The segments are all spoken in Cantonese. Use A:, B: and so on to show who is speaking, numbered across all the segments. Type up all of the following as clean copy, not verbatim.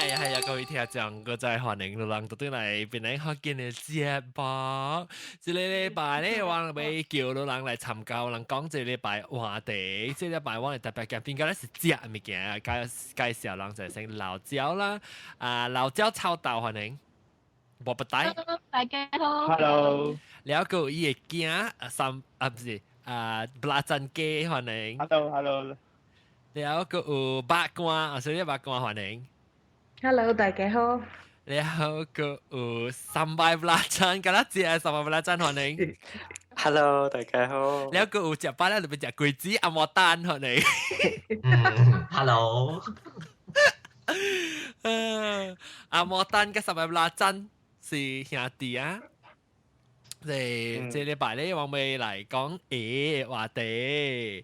A: 係啊，各位聽眾，我再歡迎老人到對嚟邊嚟學見嘅節目。這個禮拜咧，我要叫老人來參加，人講這個禮拜話題。這個禮拜我哋特別嘉賓，今日是食物件，介紹人就係先辣椒啦，辣椒炒豆歡迎，冇不帶。
B: Hello，大家好。
C: Hello。
A: 了個伊個囝不是布拉珍雞歡迎。
C: Hello。
A: 了個有八卦，所以八卦歡迎。
D: Hello，大家好。
A: แล้วก็sambal belacan กันละเจีย sambal belacan 歡迎
C: Hello， 大家好。
A: แล้วก็食飽啦，就變食桂子阿莫丹歡迎。
E: Hello。
A: 阿莫丹嘅 sambal belacan 是兄弟啊。這禮拜咧，我哋嚟講嘅話題。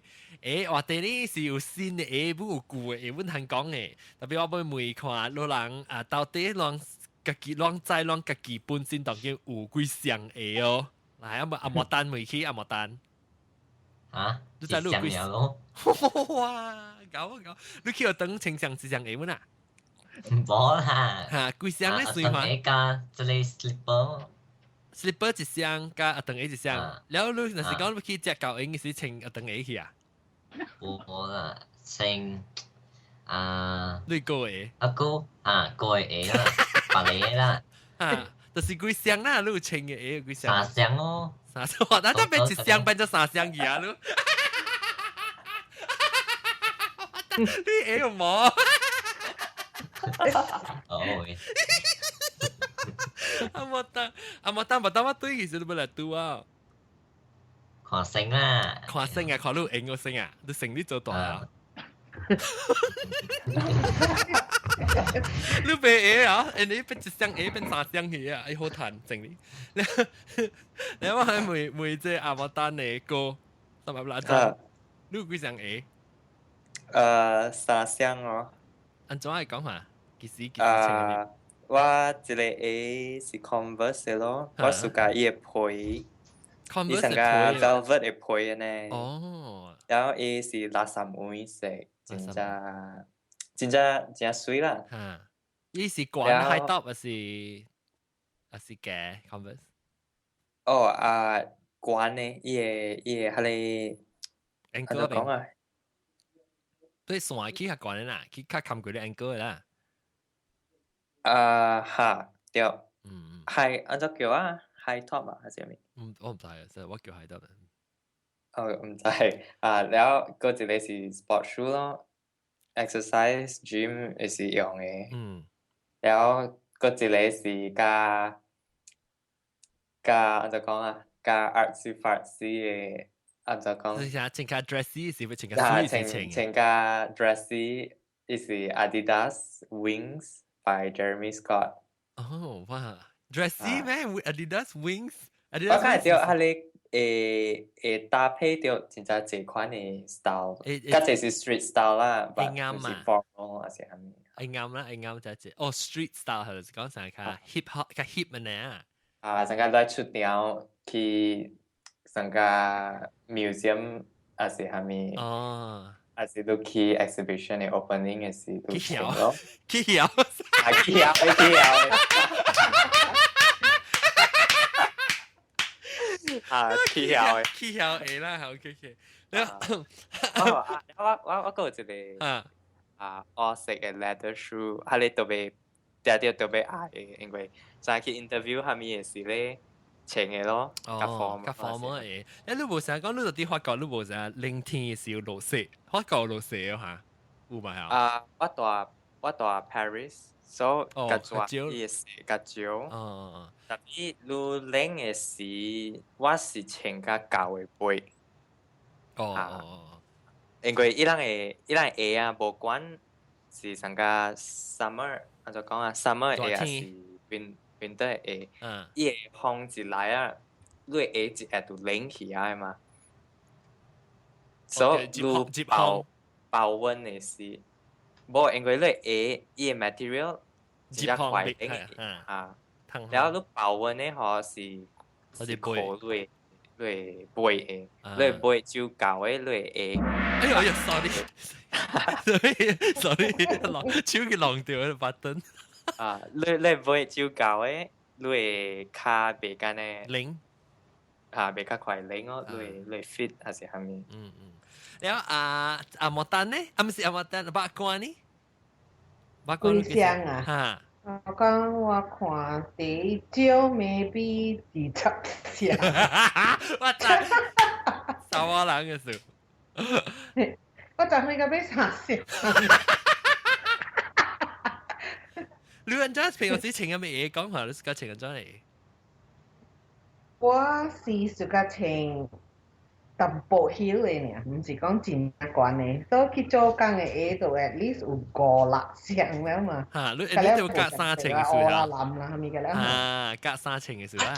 A: 話題呢是有新嘅，不有舊嘅，本通講嘅。特別我要問看老人到底啷家己啷知啷家己本身當叫有幾項嘅哦。嚟阿莫丹問起阿莫丹。
E: 啊？
A: 你知你有幾項咯？哇！搞，你去等清上幾項嘅本啊？
E: 冇啦。
A: 嚇，幾項咧？隨嘛？
E: 一加一個 slipper。slipper
A: 一項加等一項。然後你若是講你去食狗應該是清等一去啊？
E: 冇啦，清
A: 你個嘅？
E: 一個個嘅啦，白嘅啦。
A: 就是幾項啦，你有清嘅幾項？
E: 三項咯。
A: 三項，但係變一項變咗三項去啊！你會有冇？阿莫丹我對其實都冇嚟讀啊。
E: 看星啦。
A: 看星啊，看你有影個星啊，你成你做大啊。你變啊，你變一雙變三雙去啊，好彈整你。你我係每隻阿莫丹嘅歌，同埋拉扎，你有幾雙 A？
C: 三雙哦。
A: 按怎嚟講下？幾時？
C: 我一個 A 是 Converse 咯，我喜歡伊個皮。伊成個 velvet 嘅皮呢。
A: 哦。
C: 然後 A 是垃圾梅色，真水啦。
A: 嚇！伊是管 high top 還是嘅 Converse？
C: 哦管呢？伊個係你
A: ，ankle
C: 怎講啊？
A: 對線去較管的啦，去較冚過啲 ankle 啦。
C: 嚇，對。係按怎叫啊？high top 啊，還是咩？
A: 我唔知啊，即係我叫 high top。
C: 唔知แล้ว個一個是 sport shoe 咯 ，exercise gym 係是用嘅。แล้ว個一個是加按怎講啊？加 artsy fartsy 嘅按怎講？
A: 你睇穿加 dressy 是唔穿加 sweet
C: 穿加 dressy 係 Adidas Wings by Jeremy Scott。
A: 哦，哇 ！dressy 咩 ？Adidas Wings。
C: 我睇到係你搭配到真係這款嘅 style，加這是 street style 啦，
A: 啱啊，
C: 是 formal 還是係咩？
A: 啱啦，啱就係哦 street style 係就是講成個 hip hop 個 hip 嘅呢。
C: 成個來出條去成個 museum 還是係咩？
A: 哦，
C: 還是都去 exhibition 嘅 opening 嘅時都穿咯。
A: 去搖，起效會啦，好 OK。
C: 我有一個黑色嘅 leather shoe，係你特別特別愛嘅，因為上去 interview 下面嘅時咧穿嘅咯，
A: 甲 form 嘅。你無成日講，你到底發覺你無成日冷天嘅時候落雪，發覺落雪啊嚇，有冇啊？
C: 我住 Paris。所以甲住伊是甲少，但係愈冷嘅時，我是穿甲厚嘅背。因為伊人會啊，無管是上個 summer，按怎講啊 ，summer 會啊是winter 會，伊會風一來啊，你會一下就冷起來嘛。所以愈保溫嘅時。無，因為你會伊個 material 比較快冷嘅，然後你保溫咧，嗬是靠你背嘅，你背就夠嘅，你會。
A: 哎呀，sorry。所以手佢浪掉喺度拔燈。
C: 你唔會照教誒，你卡別間咧，
A: 零
C: 別卡快零咯，你 fit 還是係咪？
A: แล้ว阿莫丹呢？唔是阿莫丹，八卦呢？八卦
D: 對象啊，
A: 嚇。
D: 我講我看第少 maybe 20項，
A: 我知，沙瓦人嘅事。
D: 我昨天個要三項。
A: 你人家平時請嘅咩嘢講下，你自家請緊咗嚟？
D: 我是自家請淡薄曉嘅呢，唔是講真慣嘅，所以去做工嘅嘢度 at least 有5、6項了嘛。
A: 嚇，你都隔三請嘅事
D: 啦。我啦，係咪嘅啦？
A: 隔三請嘅事啦。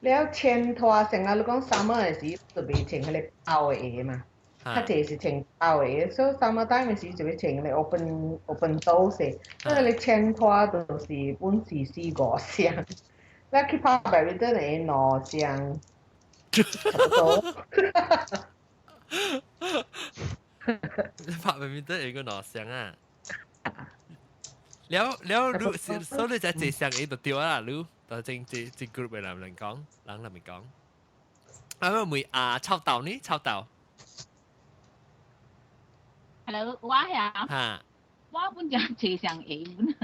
D: 了前拖成啊！你講 summer 嘅時就未請佢哋包嘅嘢嘛，較濟是請包嘅嘢，所以 summer time 嘅時就會請佢哋 open door 些，所以你前拖就是本是4、5項，你去拍白面燈係2項，差不多。
A: 你拍白面燈係個2項啊？แล้ว所以你就4項嘢就掉啦，你就正 group 嘅人講，人咪講。啊咪臭豆呢？臭豆。
B: Hello， 我呀。
A: 嚇。
B: 我本就4項嘢本。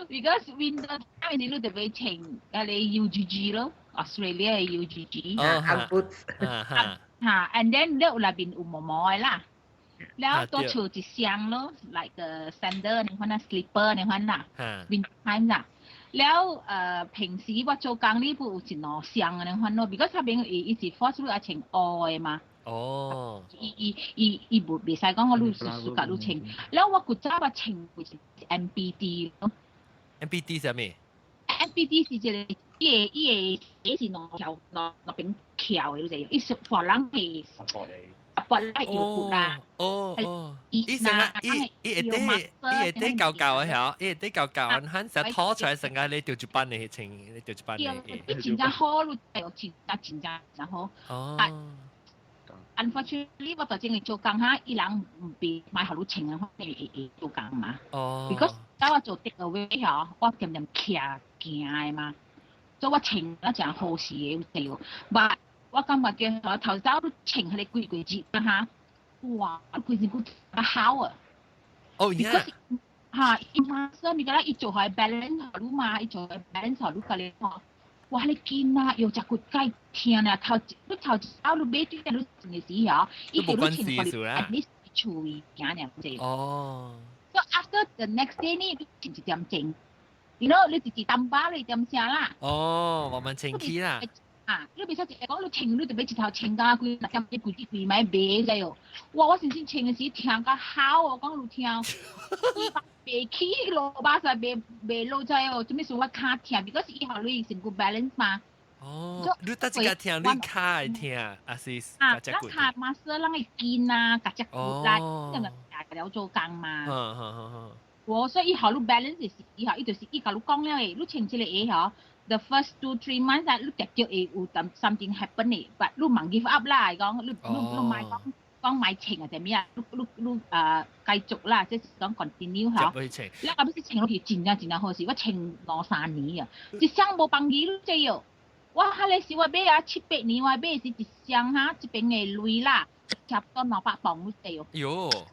B: because winter time 你都特別請嗰啲 UGG 咯 ，Australia 嘅 UGG。and then 咧那邊有毛毛嘅啦。แล้วตัวชูจิเสียงเนาะ like sandal ในคนน่ะ slipper ในคนน่ะ winter time น่ะแล้ว平時我做工呢部有一兩項ในคนเนาะ because 他邊一直 force 你要穿愛嘛哦伊唔使講我你暑假你穿แล้ว我古早我穿過 MBD 咯
A: MBD 係咩
B: MBD 是一個伊是兩條邊橋嘅啫伊是ฝรั่嘅ปลาอยู่กุลา
A: อีสังอีเด็กเก่าๆเหรออีเด็กเก่าๆหันจะท้อ出來成個你調住班你請你調住班你
B: 真正好咯真正好unfortunately 我就正係做工下伊人唔俾買好多錢嘅會做工嘛because 當我做 take away 嗬我點點騎行嘅嘛所以我請一陣好事嘅對but我感覺嘅頭早都請佢哋攰節啦嚇，哇！攰節攰得好啊！
A: 哦呀！
B: 嚇，伊嘛所以咪個啦，伊做係 balance 好咯嘛，伊做係 balance 好咯個咧喎，哇！你見啊，又隻骨雞天啊，頭早都俾啲人都成嘅時候，伊係都請佢哋 at least 處理緊嘅啫。哦。So after the next day 呢，你請一點整，你自己擔包你點寫啦。
A: 哦，慢慢請起啦。
B: 你別出嚟講，你請你就俾一頭請家佢，咁一攰啲買俾嘅喲。哇！我先請嘅時聽個好，我講你聽，伊把白起落巴曬白落在哦，做咩事我卡聽？because 以後你成個 balance 嘛。
A: 哦，你得自己聽，你卡嚟聽，啊是
B: 那卡嘛是讓你見啊，夾隻骨啦，因為有做工嘛。我所以以後你 balance 嘅時，以後伊就是伊甲你講了誒，你請起嚟誒嗬。The first 2-3 months 啊，你直接有 something happen 嘅，但你唔 give up 啦，講你買講買情啊定咩啊？你繼續啦，即係講 continue 嚇。你咁先情落去真好事，我情2-3年啊，一箱冇幫佢咯，即係我下嚟時我買啊7-8年，我買是一箱嚇，一邊嘅鐳啦，差不多200磅咯，即係。喲。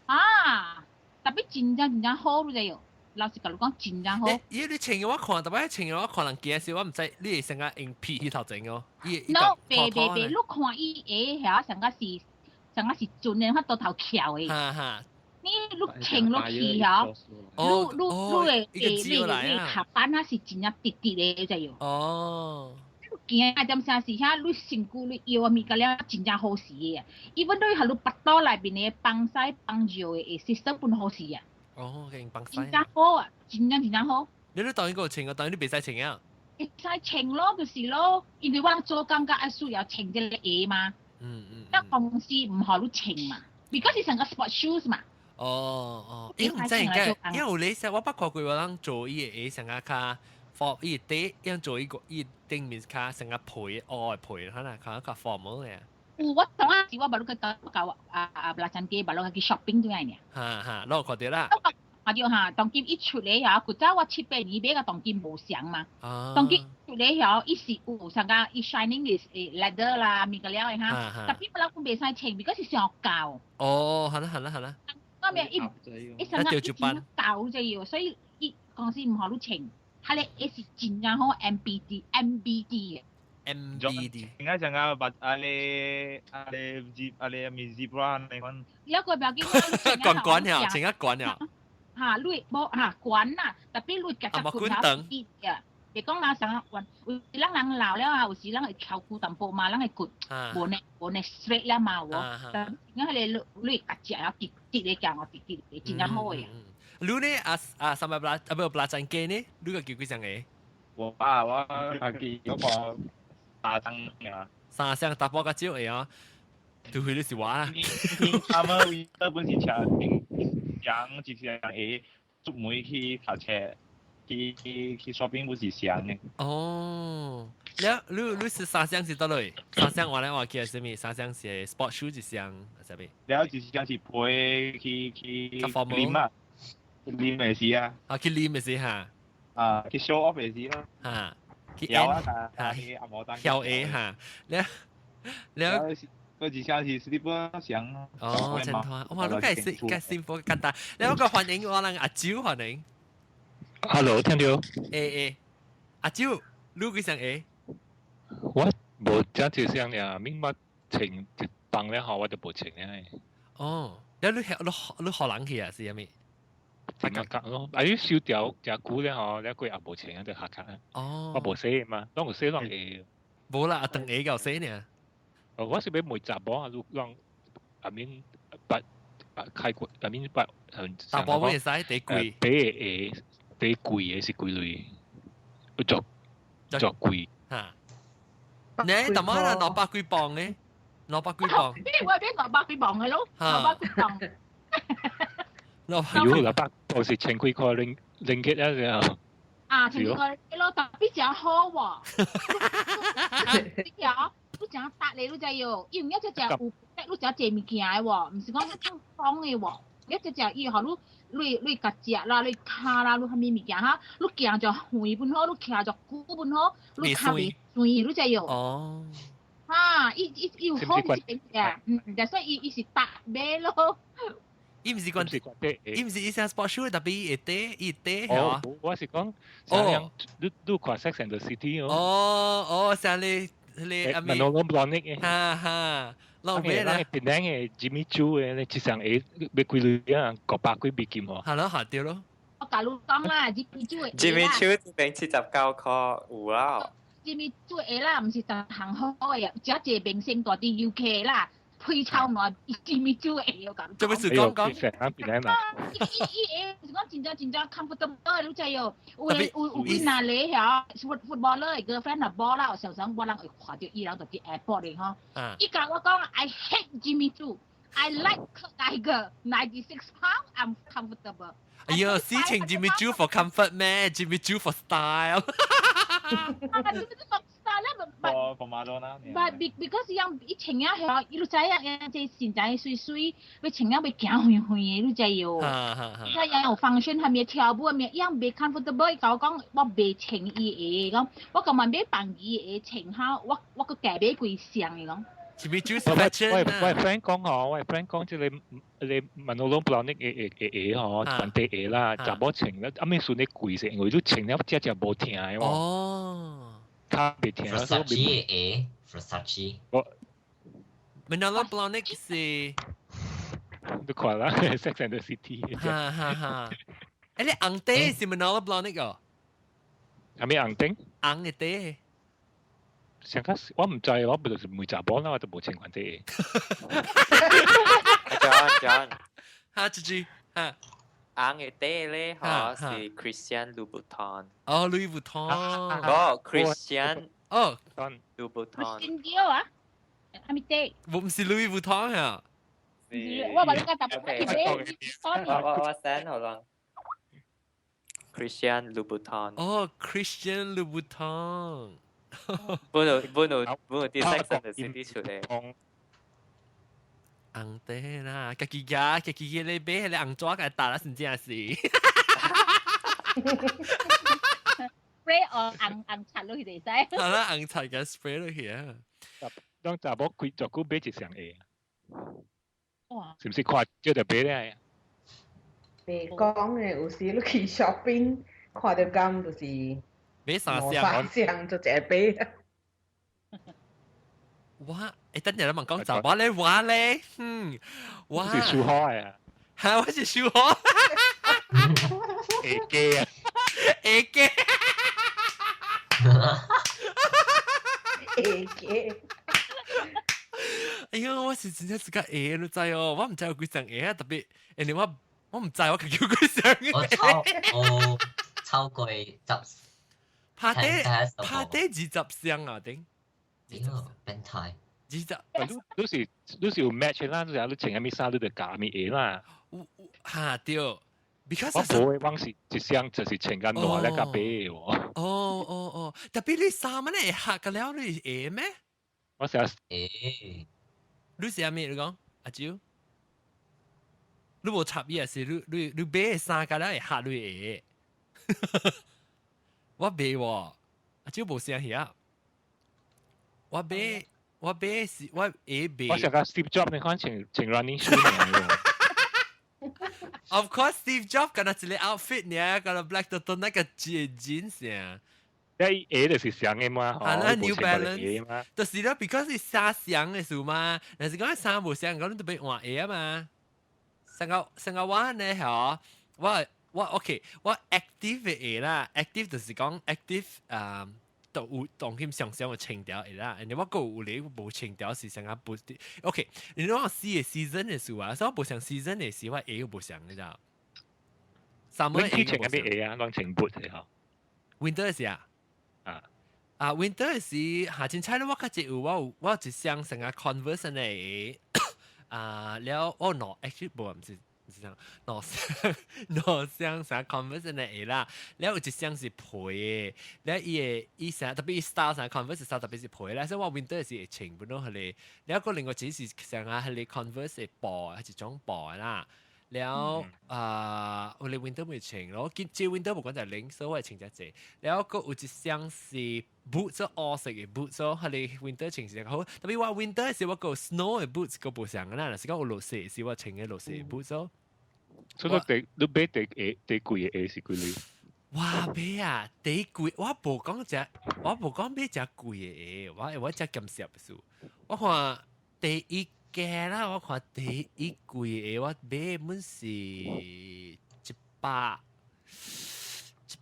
B: 啊，特別真好咯，即係。老實講，真正好。
A: 咦？你請我看，特別係請我看人見時，我唔知你係成個用皮去頭整哦。
B: no，別，你看伊嚇成個是準嘅，佢到頭翹嘅。你請落去嚇，你下班啊是真正滴嘅就要。哦。見啊，點聲時嚇，你身軀你腰啊咪個了真正好事嘅。even 你係你巴肚內邊嘅幫曬幫助嘅 system 本好事啊。
A: 哦，勁幫曬。
B: 真正好啊，真正好。
A: 你都當然嗰個請，我當然你別使請啊。
B: 別使請咯，就是咯，因為我做工嘅需要請啲嘢嘛。得公司唔可以請嘛 ，because 係成個 sport shoes 嘛。
A: 哦，因為唔知嘅，因為你成我不過佢話能做依嘢成個卡 for 依啲，因做依個依頂面卡成個陪愛陪，可能佢一個 formal 嘅。
B: 我當時我baru ke belacan ke baru lagi shopping tu kan ya.
A: 攞看到啦。
B: 看到哈，當今一出嚟呀，古早我7、8年買個當今無相嘛。當今出嚟呀，伊是有上個伊 shining is leather 啦，咪個了嘅哈。但係我諗佢未使穿，because 是上舊。
A: 哦，係啦。
B: 我咪一上個一整舊就要，所以伊講是唔好攞穿，佢咧一是真正好 MBD 嘅。
A: MBD。
F: 應該上個把阿你咪 zebra 你講。
B: 有個表姐
A: 管呀，整一管呀。
B: 哈，lui bo ha quán à, tapi lui cả
A: quần
B: ít à. Để con là sang quần, lang lang laoแล้วอ่ะ usi lang เข้าคูตัมโปมาlang กุดโบเน straight แล้วมาวะแต่งั้นเลยlui กัดเจียติดเลยจังติดจริงนะโหย
A: รู้เนี่ยสมัยปลาจังเกเนี่ยรู้ก็กี่จังเอ๋
F: 我記嗰個大燈啊
A: 三聲搭波個招嚟啊對佢啲是話
F: 他們日本是講就是誒出門去搭車去 shopping 不是想嘅
A: 哦你是三聲是得嘞三聲話咧我記係什麼三聲是 sport shoe 一聲係咪
F: แล้ว就是講是陪去練啊練嘅事啊
A: 去練嘅事嚇
F: 去 show off 嘅事咯
A: 嚇去
F: 有啊去阿摩丹
A: 跳 A 嚇แล้ว
F: 嗰時間是 slipper 想
A: 哦真係我話都梗係幸福簡單แล้วก็歡迎我哋阿蕉歡迎
G: Hello 聽到
A: 阿蕉你幾聲 A
G: 我冇真係聲呀明白情當咧我就冇情咧
A: 哦แล้ว你學冷氣啊是咩
G: 客家咯，啊啲燒掉隻股咧嗬，咧佢又冇情就客家啊。哦，我冇寫嘛，當我寫落嚟。
A: 冇啦，等 A 夠寫呢。
G: 我是俾梅雜波啊，讓阿面不開過，阿面不
A: 雜波會使地貴。
G: 俾貴嘅是貴類，作貴。
A: 嚇！你特麼啦，600幾磅嘅，600幾磅。
B: 我係俾600幾磅嘅咯，600幾磅。
G: 如果600磅是1000幾塊零結啊就。
B: 啊，1000塊咯，特別正好喎。有。你講搭你都就要，因為一隻有，你只借物件嘅喎，唔是講講嘅喎，一隻要學你夾隻啦，你卡啦，你係咩物件哈？你行就回本好，你騎就古本好，你卡未隨你就要。哦。啊，要好啲嘅，所以伊是搭咩咯？
A: 伊唔是講，伊唔是伊想 sport shoe，特別伊係
G: 哦，我是講，哦，你看 Sex and the City 哦。
A: 哦，像你。
G: Manolo Blahnik 嘅，
A: 老咩啦？
G: 變靚嘅 Jimmy Choo 嘅，你至上誒俾佢女啊900幾美金喎。
A: 係咯，下掉咯。
B: 我大陸講啦，Jimmy
C: Choo 變79塊有啦。
B: Jimmy Choo 誒啦，唔是就行開嘅，只係明星嗰啲 UK 啦。推超耐 Jimmy Choo 誒咁。
A: 做咩事講？
B: 伊講真正 comfortable 你知有哪裡呀 footballer girlfriend 啊 ball 啦，常常我人會看到伊人就啲 airport 嚟呵。伊講我講 I hate Jimmy Choo，I like Tiger 96 pound I'm comfortable。
A: 哎呀，事情 Jimmy Choo for comfort 咩 ？Jimmy Choo for style。for
F: Madonna。But
B: because 樣伊穿啊係，伊都知啊，即係現在水水，佢穿啊要行遠遠嘅，你知有。佢有 function 係咪跳舞係咪？樣未 comfortable，伊講我未穿伊嘅講，我今日買扮伊嘅穿下，我個價買貴上嘅講。
A: Jimmy Choo fashion 啊。
G: 我 friend 講嗬，我 friend 講即係你Manolo Blahnik 嘅嗬，問題嘢啦，就冇穿啦，啱啱算你貴成，我都穿咗只只冇聽嘅喎。
A: 哦。
G: 他別聽啦。
E: Versace。
A: Manolo Blahnik 是。
G: 都看啦 ，Sex and the City。
A: 哈。誒，你紅爹是 Manolo Blahnik 哦？
G: 係咪紅丁？
A: 紅嘅爹。
G: 上家我唔制，我咪就是梅雜幫啦，我就冇情況啫。
C: John，
A: 哈，Gigi，哈。
C: 啱嘅爹咧，嗬是 Christian Louboutin。
A: 哦 ，Louis Vuitton。
C: 嗰 Christian。
A: 哦
C: ，Louboutin。Christian
B: Dior 啊？係咪爹？
A: 我唔是 Louis Vuitton 啊。
B: 我話你家搭咩
C: 我 send 好啦。Christian Louboutin。
A: 哦 ，Christian Louboutin。
C: 本度啲 Sex and the City 出嚟。
A: 红地啦，家己咧买咧红纸个打啦，真正是。
B: spray 紅擦落去就使。
A: 係啦，紅擦嘅 spray 落去啊！
G: 當查某開做股買一雙鞋，
B: 哇！
G: 是唔是看叫就買咧？
D: 袂講嘅，有時你去 shopping 看到咁就是
A: 買三
D: 雙就只買。
A: 哇！等陣你問講查某咧，我咧，
G: 我是數學嘅啊，
A: 係我是數學。
G: 會記啊，
A: 會記。哎呀，我是真正是個會，你知哦？我唔知有幾雙會啊，特別，因為我唔知我佢叫幾雙會。
E: 我超過10。
A: 拍低20雙啊，頂。
E: 變態。
G: 都是有 match 啦，都有穿咩衫都得加咩嘢啦。
A: 嚇對 ，because
G: 我冇往時一雙就是穿緊耐咧，加白嘅喎。
A: 哦，特別你衫咧嚇個了，你會咩？
G: 我成日
A: 你係咩？你講阿蕉，你冇插意是你買衫個了會嚇你會？我買喎，阿蕉冇聲嘢。我買是我會買。
G: 我成個 Steve Jobs 你看穿 running shoe 嚟喎。
A: Of course, Steve Jobs 嗰個一個 outfit 呢，嗰個 black 到那個 jeans 啊。
G: 你鞋就是上嘅嘛，
A: 係啦 ，New Balance，就是咯 ，because 你衫上嘅數嘛，但是講衫冇上，講你都俾換鞋啊嘛。成個我呢嚇，我 OK， 我 active 嘅鞋啦 ，active 就是講 active 都有當佢上嘅情調嘅啦，人哋我個有你冇情調是成個不 OK， 你講我試嘅 season 嘅數啊，所以冇上 season 嘅時我鞋冇上嘅咋。
G: Summer 鞋情嘅咩鞋啊？當情 boot 嘅嗬。
A: Winter 時啊。winter 是夏天猜咧，我較只有我一雙成個 Converse 嘅了actually 唔是雙成個 Converse 嘅啦，了有一雙是皮嘅，了伊成特別 style 成 Converse style 特別是皮啦，所以我 winter 是會穿不到佢哋，了個另外只是成個佢哋 Converse 嘅布係一種布啦。แล้ว我哋 winter ไม่穿咯，即 winter 冇講就零，所以我係穿只隻。แล้วก็有一雙是 boot 所黑色嘅 boot，所以佢哋 winter 穿時好。特別話 winter 時我個 snow 嘅 boot 個冇上嘅啦，是講我落雪時我穿嘅落雪 boot 所。
G: 所以你買第貴嘅鞋是幾厘？
A: 哇買啊，第貴我冇講買只貴嘅鞋，我只咁少數。我看第一。嘅啦，我看第一季嘅我買本是150塊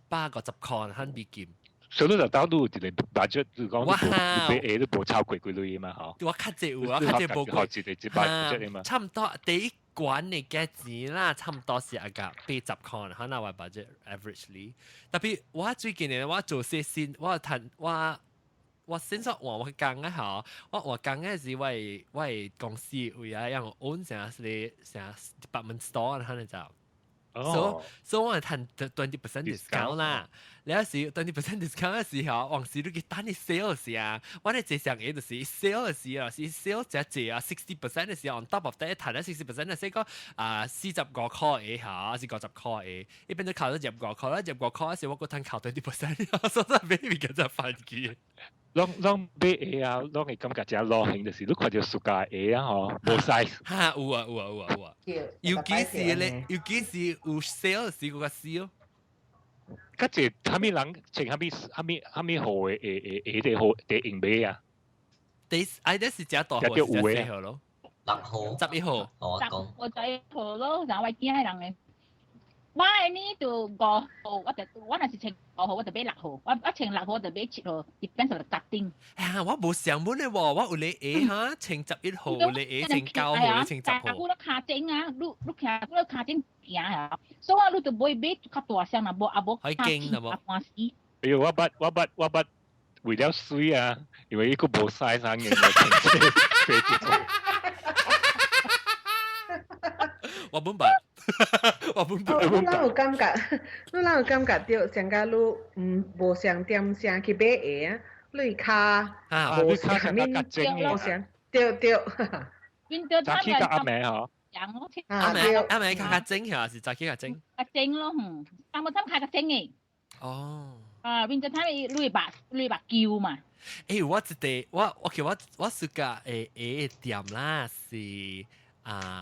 A: 韓幣金。
G: 所以就當到一個 budget， 就講你買鞋都冇超過幾類嘛，嗬。
A: 我較濟有，我較濟冇
G: 貴。
A: 差唔多第一關嘅價錢啦，差唔多是個80塊，可能我 budget averagely。特別我最近咧，我做些先，我先說我講嘅嚇，我講嘅是我公司為啊，讓我 own 成department store 可能就，所以我係談 20% discount 啦。แล้วสิ20% discount 嘅時候，往時都幾單啲 sale 時啊，我哋最上嘅就是 sale 嘅時啊，是 sale 只啊60% 嘅時候 ，on top of that 談咗60%嘅，所以講45塊嘅嚇，是50塊嘅，一邊都靠咗25塊啦，25塊嘅時候我個攤靠20%，所以 baby 嘅就反擊。
G: 攏買鞋啊，攏會感覺真流行，就是你看到暑假鞋啊，嗬，冇 size。
A: 嚇有啊，尤其是咧，尤其是有 sale 時嗰個 sale。
G: 嗰隻蝦米人穿蝦米號嘅鞋地用買啊？
A: 啲是只大號，是只細號咯。
E: 6號、
A: 11號。
E: 我講。
B: 我11號咯，就我見係人嘅。買呢度5號，我若是穿5號，我就買6號。我穿6號就買7號 ，depends on the cutting。
A: 我冇上門咧喎，我有你鞋嚇，穿11號，你鞋穿9號，你穿10號。
B: 我卡整啊，你卡整行啊，所以你就買較大雙啦，冇
A: 可以驚啦冇。
G: 哎呦，我捌為了水啊，因為呢個冇 size 嘅。
A: 我本白，
D: 你哪有感覺到上加你無上點聲去買鞋啊？你卡無上面冇上對，
B: winter
G: 早起
B: time
G: 個阿妹嗬，
B: 樣我
A: 阿妹卡整係是早起卡整。
B: 卡整咯，summer time 卡整嘅。
A: 哦。
B: winter time 累白叫嘛。
A: 我一地我暑假店啦是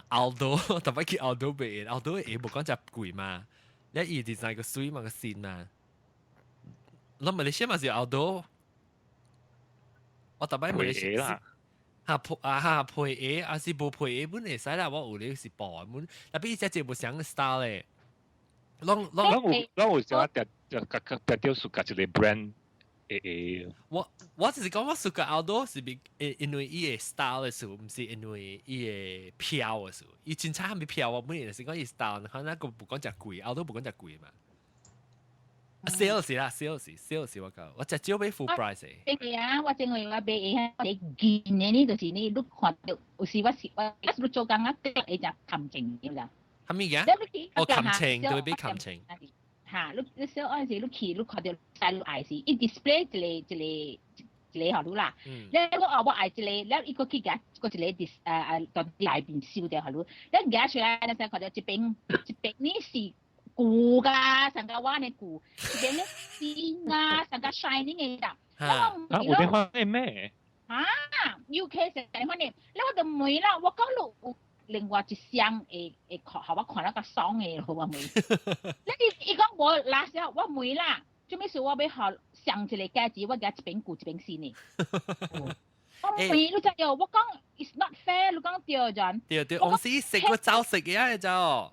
A: Aldo， 特別去 Aldo 買 ，Aldo 冇講只貴嘛，你伊 design 個水嘛個線嘛，我馬來西亞嘛是 Aldo， 我特別馬來西亞配也是無配也本會使啦，我有咧是薄本，特別伊只冇想 style 咧，
G: 我有想特掉暑假一個 brand。
A: 我只是講我暑假 Aldo 是因為伊個 style 嘅事，唔是因為伊個票嘅事。伊真差係咪票？我本來是講伊 style，可能個唔講只貴 ，Aldo 唔講只貴嘛。sales 啦 ，sales 我只少俾 full price 嘅。
B: 係啊，我正係話俾你見嘅呢，就是你都看到，有時我做緊啊，你就琴情嘅啦。
A: 係咪嘅？我琴情對比琴情。
B: 嚇！你小嗰陣時，你看到細路嗌時，一 display 一個學路啦。你我嗌一個，你一個去夾，個一個到內邊燒掉學路。你夾出來，你先看到一邊呢是舊㗎，成個碗嘅舊，一邊呢鮮啊，成個 shining 嘅㗎。
G: 我哋話咩？UK
B: 成個呢，你我就梅啦，我講路。另外一箱會學我看那個爽嘅好啊妹，你講我那時候我妹啦，做咩事我要學上一個戒指，我夾一邊舊一邊線呢。我妹你知道我講 it's not fair， 你講對咗。
A: 對，我是食個早食嘅就。
B: 嗰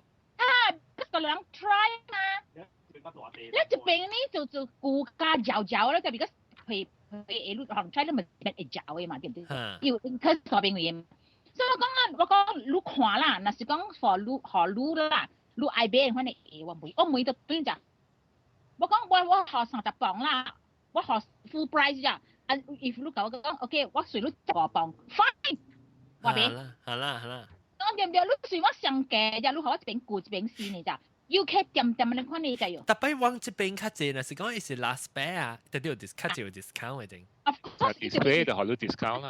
B: 個人 try 嘛。你一邊呢就舊加嚼咧，就變咗佢你可能 try 都咪變會嚼嘅嘛，對唔對？要佢嗰邊嘅。所以我講你看啦，那是講for你學你啦，你愛買嘅話呢，我每都對咋。我講我學30磅啦，我學 full price 咋。if 你講OK， 我隨你10磅 ，fine， 我買。
A: 好啦。
B: 講對唔對？你隨我上價咋，你學我一邊顧一邊試呢咋。UK 點你看你就有。
A: 特別往這邊較濟，那是講伊是 last spare 啊，特別有 discount 有 discount 嘅定。
B: Of course，display
G: 就學到 discount 啦。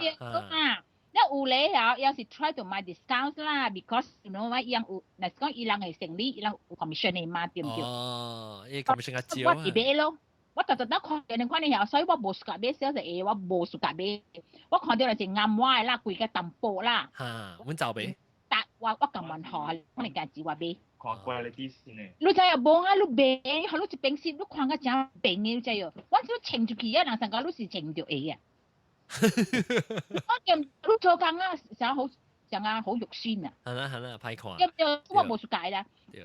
B: 你有咧有時 try to 買 discount 啦 ，because you know 乜樣有，嗱講伊人係成立，伊人有 commission 嘅嘛，對唔對？
A: 伊 commission 較少啊。
B: 我買咯，我特登看人看你下，所以我無暑假買，小就我無暑假買。我看到係暗歪啦，貴嘅淡薄啦。
A: 阮就買。
B: 但我咁問下，我哋價錢話買。
F: 看貴你啲先咧。
B: 你就又冇啊？你買，你一平時你看個正平嘅，你就要，我只稱出去啊，人成個你是稱到啊。我見你做工啊，成啊好肉酸啊！
A: 係啦，歹看。
B: 我冇暑假啦。
G: 你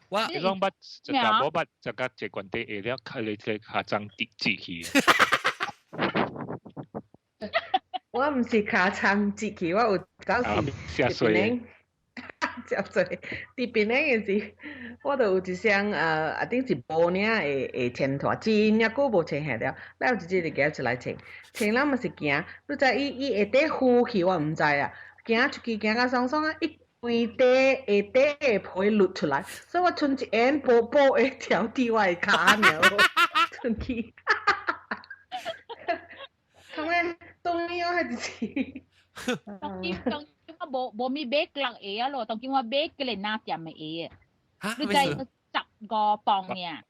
G: 講乜就夾冇乜就夾隻棍地嘢了，睇你隻下張跌字去。
D: 我唔是卡撐節期，我有搞時啲邊就做啲邊嘅時，我就有一雙啊頂是布呢會穿拖，真呀久無穿下了，然後直接就夾出來穿，穿了嘛是行，你知伊下底呼去我唔知啊，行出去行到爽爽啊，一規底下底會落出來，所以我剩一沿布會條佇我的骹爾，剩去，咁誒當年我係是。
B: 我冇咪買兩嘢咯，當今我買個嚟拿店嘅嘢，你就15磅嘅，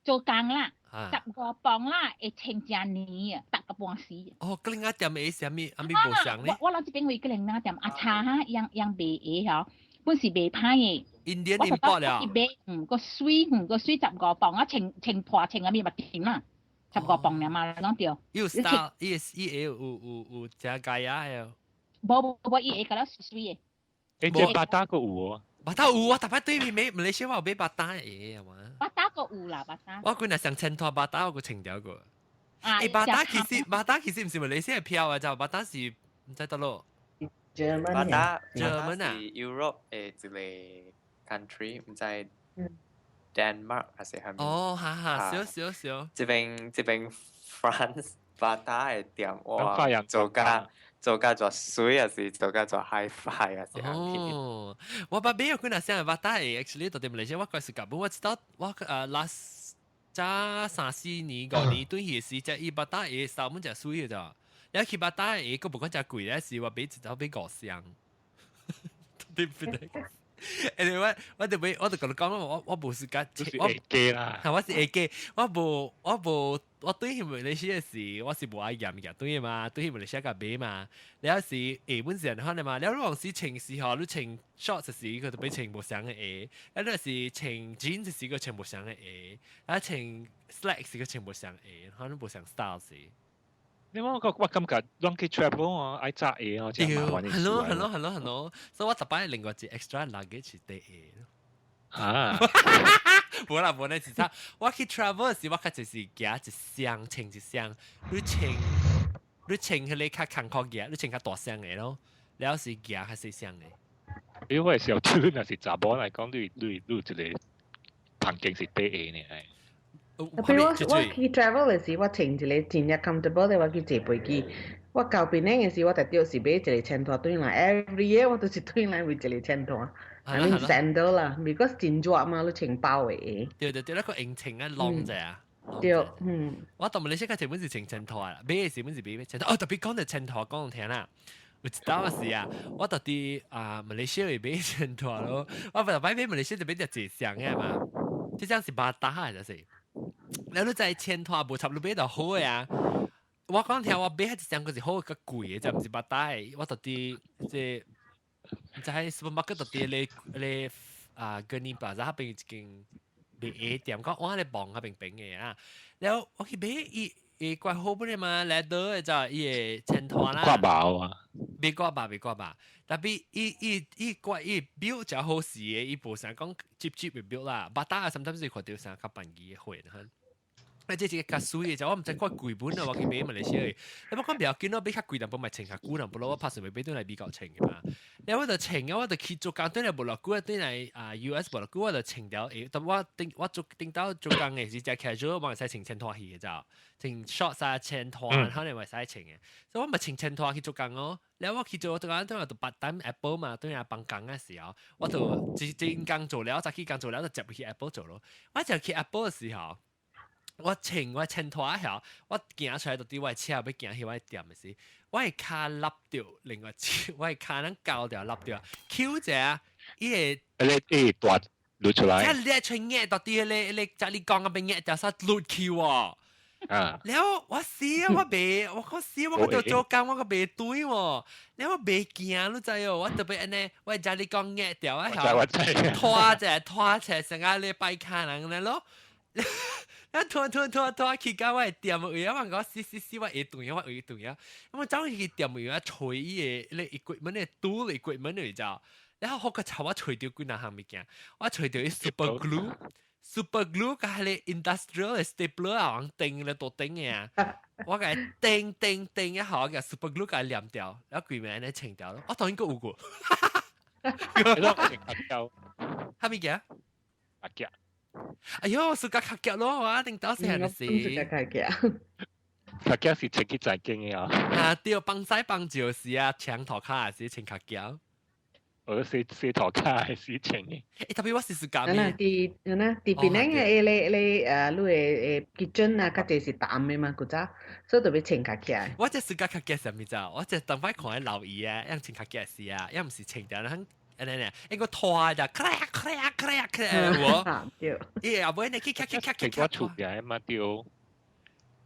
B: 做工啦，15磅啦，會稱正年啊，8個半時。
A: 個嚟拿店嘅係咩？阿咪冇上咧。
B: 我諗這邊會個嚟拿店阿茶哈，樣賣嘢嗬，本是賣派嘅。
A: Indian import 了。
B: 個水15磅，我稱破稱阿咪咪甜啦，15磅嘅嘛，講掉。
A: 有 style，有加價呀。
B: 冇伊會覺得水嘅。
G: 你隻巴打個有喎？
A: 巴打有啊，特別對面馬來西亞有買巴打嘅嘛。
B: 巴打個有啦，巴打。
A: 我嗰日上青拖巴打，我個情調個。巴打其實唔是馬來西亞票啊，就巴打是唔知得咯。
C: 巴打是 Europe 嘅一個 country， 唔知 Denmark 還是係咪？
A: 哈，少。
C: 這邊 France 巴打嘅店，哇，做家做水啊，是做家做 hi-fi 啊，是
A: 我把邊個嗰陣時巴打係 actually 到啲馬來西亞，我嗰時根本我知道我last 早3-4年5年對佢時，只伊巴打係三蚊隻水嘅咋，然後佢巴打係個不過隻貴咧，是話俾直頭俾5箱。Anyway，我就同你講啦，我冇時間，
G: 都是 A 機啦。
A: 我是 A 機，我對去馬來西亞時，我是冇愛飲嘅對嘛，對去馬來西亞嘅買嘛。你有時下本時人看你嘛，你有陣時穿時候，你穿 short 時佢就俾穿冇上嘅 A，有陣時穿 jeans 時佢穿冇上嘅 A，有穿 slack 時佢穿冇上 A，可能冇上 style 時。
G: 你我感覺 Donkey Travel 我愛揸 A 我真係麻煩啲事。
A: 係咯，所以我特擺另外一 extra luggage 係 A 咯。
G: 啊！
A: 冇啦，其實我去 travel 時，我較就是夾一箱，穿一箱，你穿佢哋較坎坷嘅，你穿較大箱嘅咯，แล้ว是夾較細箱嘅。
G: 因為時候對若是查某嚟講，你一個環境是俾 A 呢係。
D: 特別我去 travel 嘅時，我穿一個真係 comfortable 嘅，我去坐飛機。我到檳城嘅時，我特別是買一個襯拖對來 ，every year 我都是對來為一個襯拖。I mean sandal 啦 ，because 真熱嘛，你穿薄嘅。
A: 對，那個硬穿啊，浪啫啊。
D: 對，
A: 我同馬來西亞基本是穿襯拖啦，買嘅時本是買襯拖。哦，特別講到襯拖，講到聽啦。有一道嘅時啊，我到啲馬來西亞會買襯拖咯。我唔係買馬來西亞就買條直箱嘅嘛，即係是巴打嘅就是。แล้ว你在襯拖無插你買到好嘅啊。我講聽我買係一箱嗰時好個貴嘅，就唔是巴打嘅。我到啲即就喺 supermarket 度啲你Gurney Plaza 嗰邊一間買 A 店，講我喺度磅嗰邊平嘅啊。แล้ว我去買伊怪好本嘅嘛，leather 就伊嘅襯拖啦。
G: 掛包啊！
A: 未掛吧，但係伊怪伊 build 就好事嘅，伊無想講 cheap 嘅 build 啦。巴打啊，甚至係看到成較便宜嘅貨嚇。即係較水嘅就我唔知怪貴本啊，我去買馬來西亞。你冇講比較見到比較貴，但係咪穿較古，但係我拍上咪俾對嚟比較穿嘅嘛。你我就穿我就去做工，對嚟無落古，對嚟US 無落古，我就穿掉誒。但我做頂到做工嘅時，就 casual 冇人使穿襯拖去嘅就，穿 short 啊襯拖，可能會使穿嘅。所以我咪穿襯拖去做工咯。然後我去做工都係做 part time Apple 嘛，對嚟幫工嘅時候，我就正工做了，早起工做了就接去 Apple 做咯。我就去 Apple 嘅時候。我襯拖下，我行出來到啲我車要行去我店嘅時，我係卡笠掉，另外我係卡能搞掉笠掉 ，Q 者伊個
G: 大攞出來，
A: 即係你出壓到啲你就你講嘅邊壓掉曬攞 Q 喎，然後我試我未，我試我度做工我個未對喎，然後我未驚你知喎，我特別安尼，我就你講壓掉啊，拖車成個禮拜卡能咧咯。拖去到我店位啊！我試我斷啊，咁我走去店位啊，除伊個你equipment嘅ตู้嚟 equipment 嚟就，然後好個頭我除掉幾難項物件，我除掉啲 super glue 個係你 industrial 嘅 stapler 啊，釘咧都釘嘅啊，我嘅釘一下嘅 super glue 個黏掉，然後幾名咧清掉咯，我當應該有過。
G: 你都成黑膠，
A: 係咪嘅？
G: 黑膠。
A: 哎呦，暑假卡腳咯，我一定到時係咪先？
D: 暑假卡腳，
G: 卡腳是穿起在經嘅啊！
A: 啊，對，幫曬幫住是啊，長頭卡係穿卡腳。
G: 我四頭卡係是穿嘅。
A: 誒，特別我是暑假咩？
D: 啲檳城嘅你誒kitchen啊，較濟是淡嘅嘛，古早，所以特別穿卡腳。
A: 我隻暑假卡腳係咪就？我隻等翻看喺留意啊，因穿卡腳是啊，因唔是穿掉啦。一個拖就我，阿妹你
G: 我出嘅嘛掉。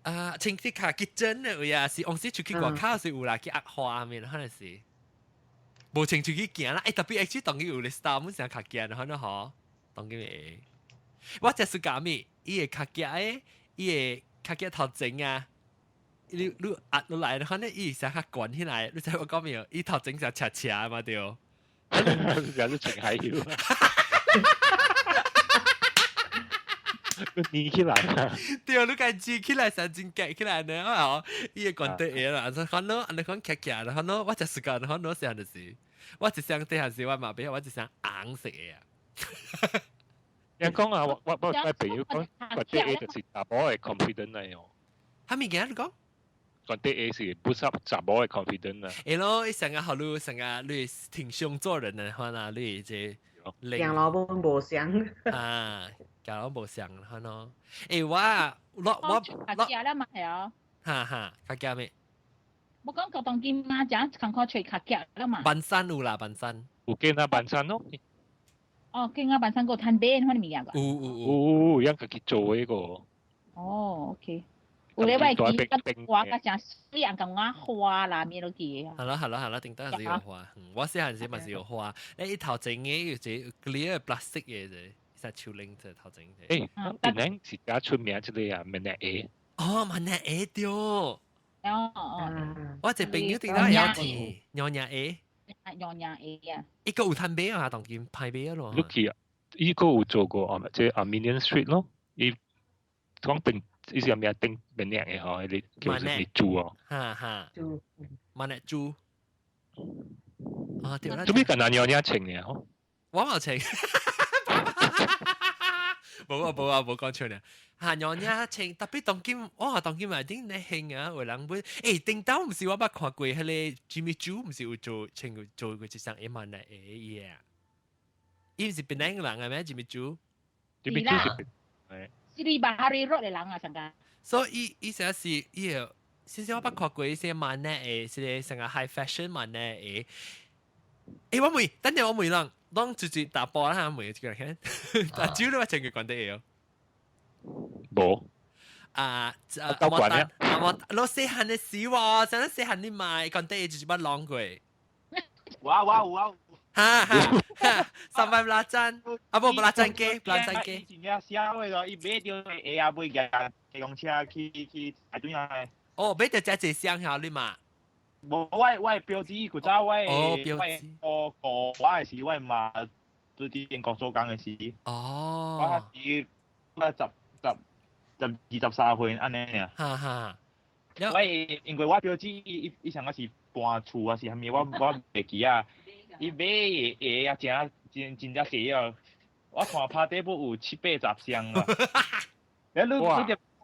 A: 穿啲卡結真啊，呀是往時出去外口是有啦，去壓花面可能是，無穿出去行啦。特別 H 當佢有嚟 style，唔想卡腳可能嗬，當佢咩？我只是講咩？伊個卡腳誒，伊個卡腳頭整啊，你壓落來，可能伊成下滾起來，你知我講咩？伊頭整就斜斜嘛掉。
G: 有啲情係要，你起來啊！
A: 對，你家煮起來神經夾起來呢？哦，伊個講得嘢啦，就可能你講劇劇啦，可能我就時間可能成日事，我就想對下時我嘛，比如我就想硬食嘢啊。
G: 人講啊，我朋友講，個啲 A 就是查某嘅 confident 嚟哦。
A: 係咪嘅？你講？
G: 個啲 A 是不是查某嘅 confident 啊？
A: 誒咯，一成日好路成日你挺胸做人嘅話啦，你即
D: 行路本無相
A: 啊，行路無相可能。誒我
B: 卡腳啦嘛係啊。
A: 哈，卡腳咩？
B: 我講個當今嘛，就kan靠吹卡夾啦嘛。
A: 板山有啦，板山。
G: 有見啊板山咯。
B: 哦，見啊板山個攤餅嗰啲物件個。
G: 有，樣家己做嗰個。
B: 哦 ，OK。有咧外記個花個正水人咁樣花啦，咩都記啊。
A: 係啦，頂多係有花。我細漢時咪是有花，你頭整嘅有隻 clear plastic 嘅啫，實超靚隻頭整嘅。
G: 誒，邊樣自家出名之類啊？咩嘢？
A: 哦，問下誒掉。我隻朋友點解有錢？娘娘誒。
B: 娘娘誒啊！
A: 一個有攤餅啊，當見派餅咯。
G: Lucky 啊，依個有做過啊，即係 Armenian Street 咯。依講定依時有咩定咩嘢嘅嗬？你叫做你煮哦。
A: 哈。問下煮。啊，對啦。
G: 做咩咁難娘娘請嘅嗬？
A: 我冇請。冇講出嚟。嚇娘娘請，特別當今，我當今咪啲你興啊，有人會誒頂到唔是我捌看過，迄個 Jimmy Choo 唔是有請佢做過一雙一萬嚟嘢啊？伊唔是檳城人嘅咩 Jimmy Choo？Jimmy
G: Choo
B: 係。是你巴哈里肉嘅人啊，上家。
A: 所以伊成是伊個，先我捌看過一些萬嚟誒，是成個 high fashion 萬嚟誒。我問，等陣我問人，當直接打波啦，問佢睇，但係主要你話請佢講啲嘢。
G: 冇
A: 我攞細漢嘅事喎，成日細漢你買講啲嘢就乜浪鬼。
F: 哇！
A: 三百拉真，不拉真機。
F: 以前嘅小嘅咯，伊買條嘢啊，買架機動車去排隊啊。
A: 哦，買條只隻箱下你嘛？
F: 冇，我標誌古早我我係時我嘛對啲英國做工嘅時。
A: 哦。
F: 我係23歲安尼啊。
A: 哈。
F: 因為我標誌以前我是搬厝啊，是係咪我袂記啊？伊買嘢啊，真正濟啊！我看拍底部有7-8箱啊。你就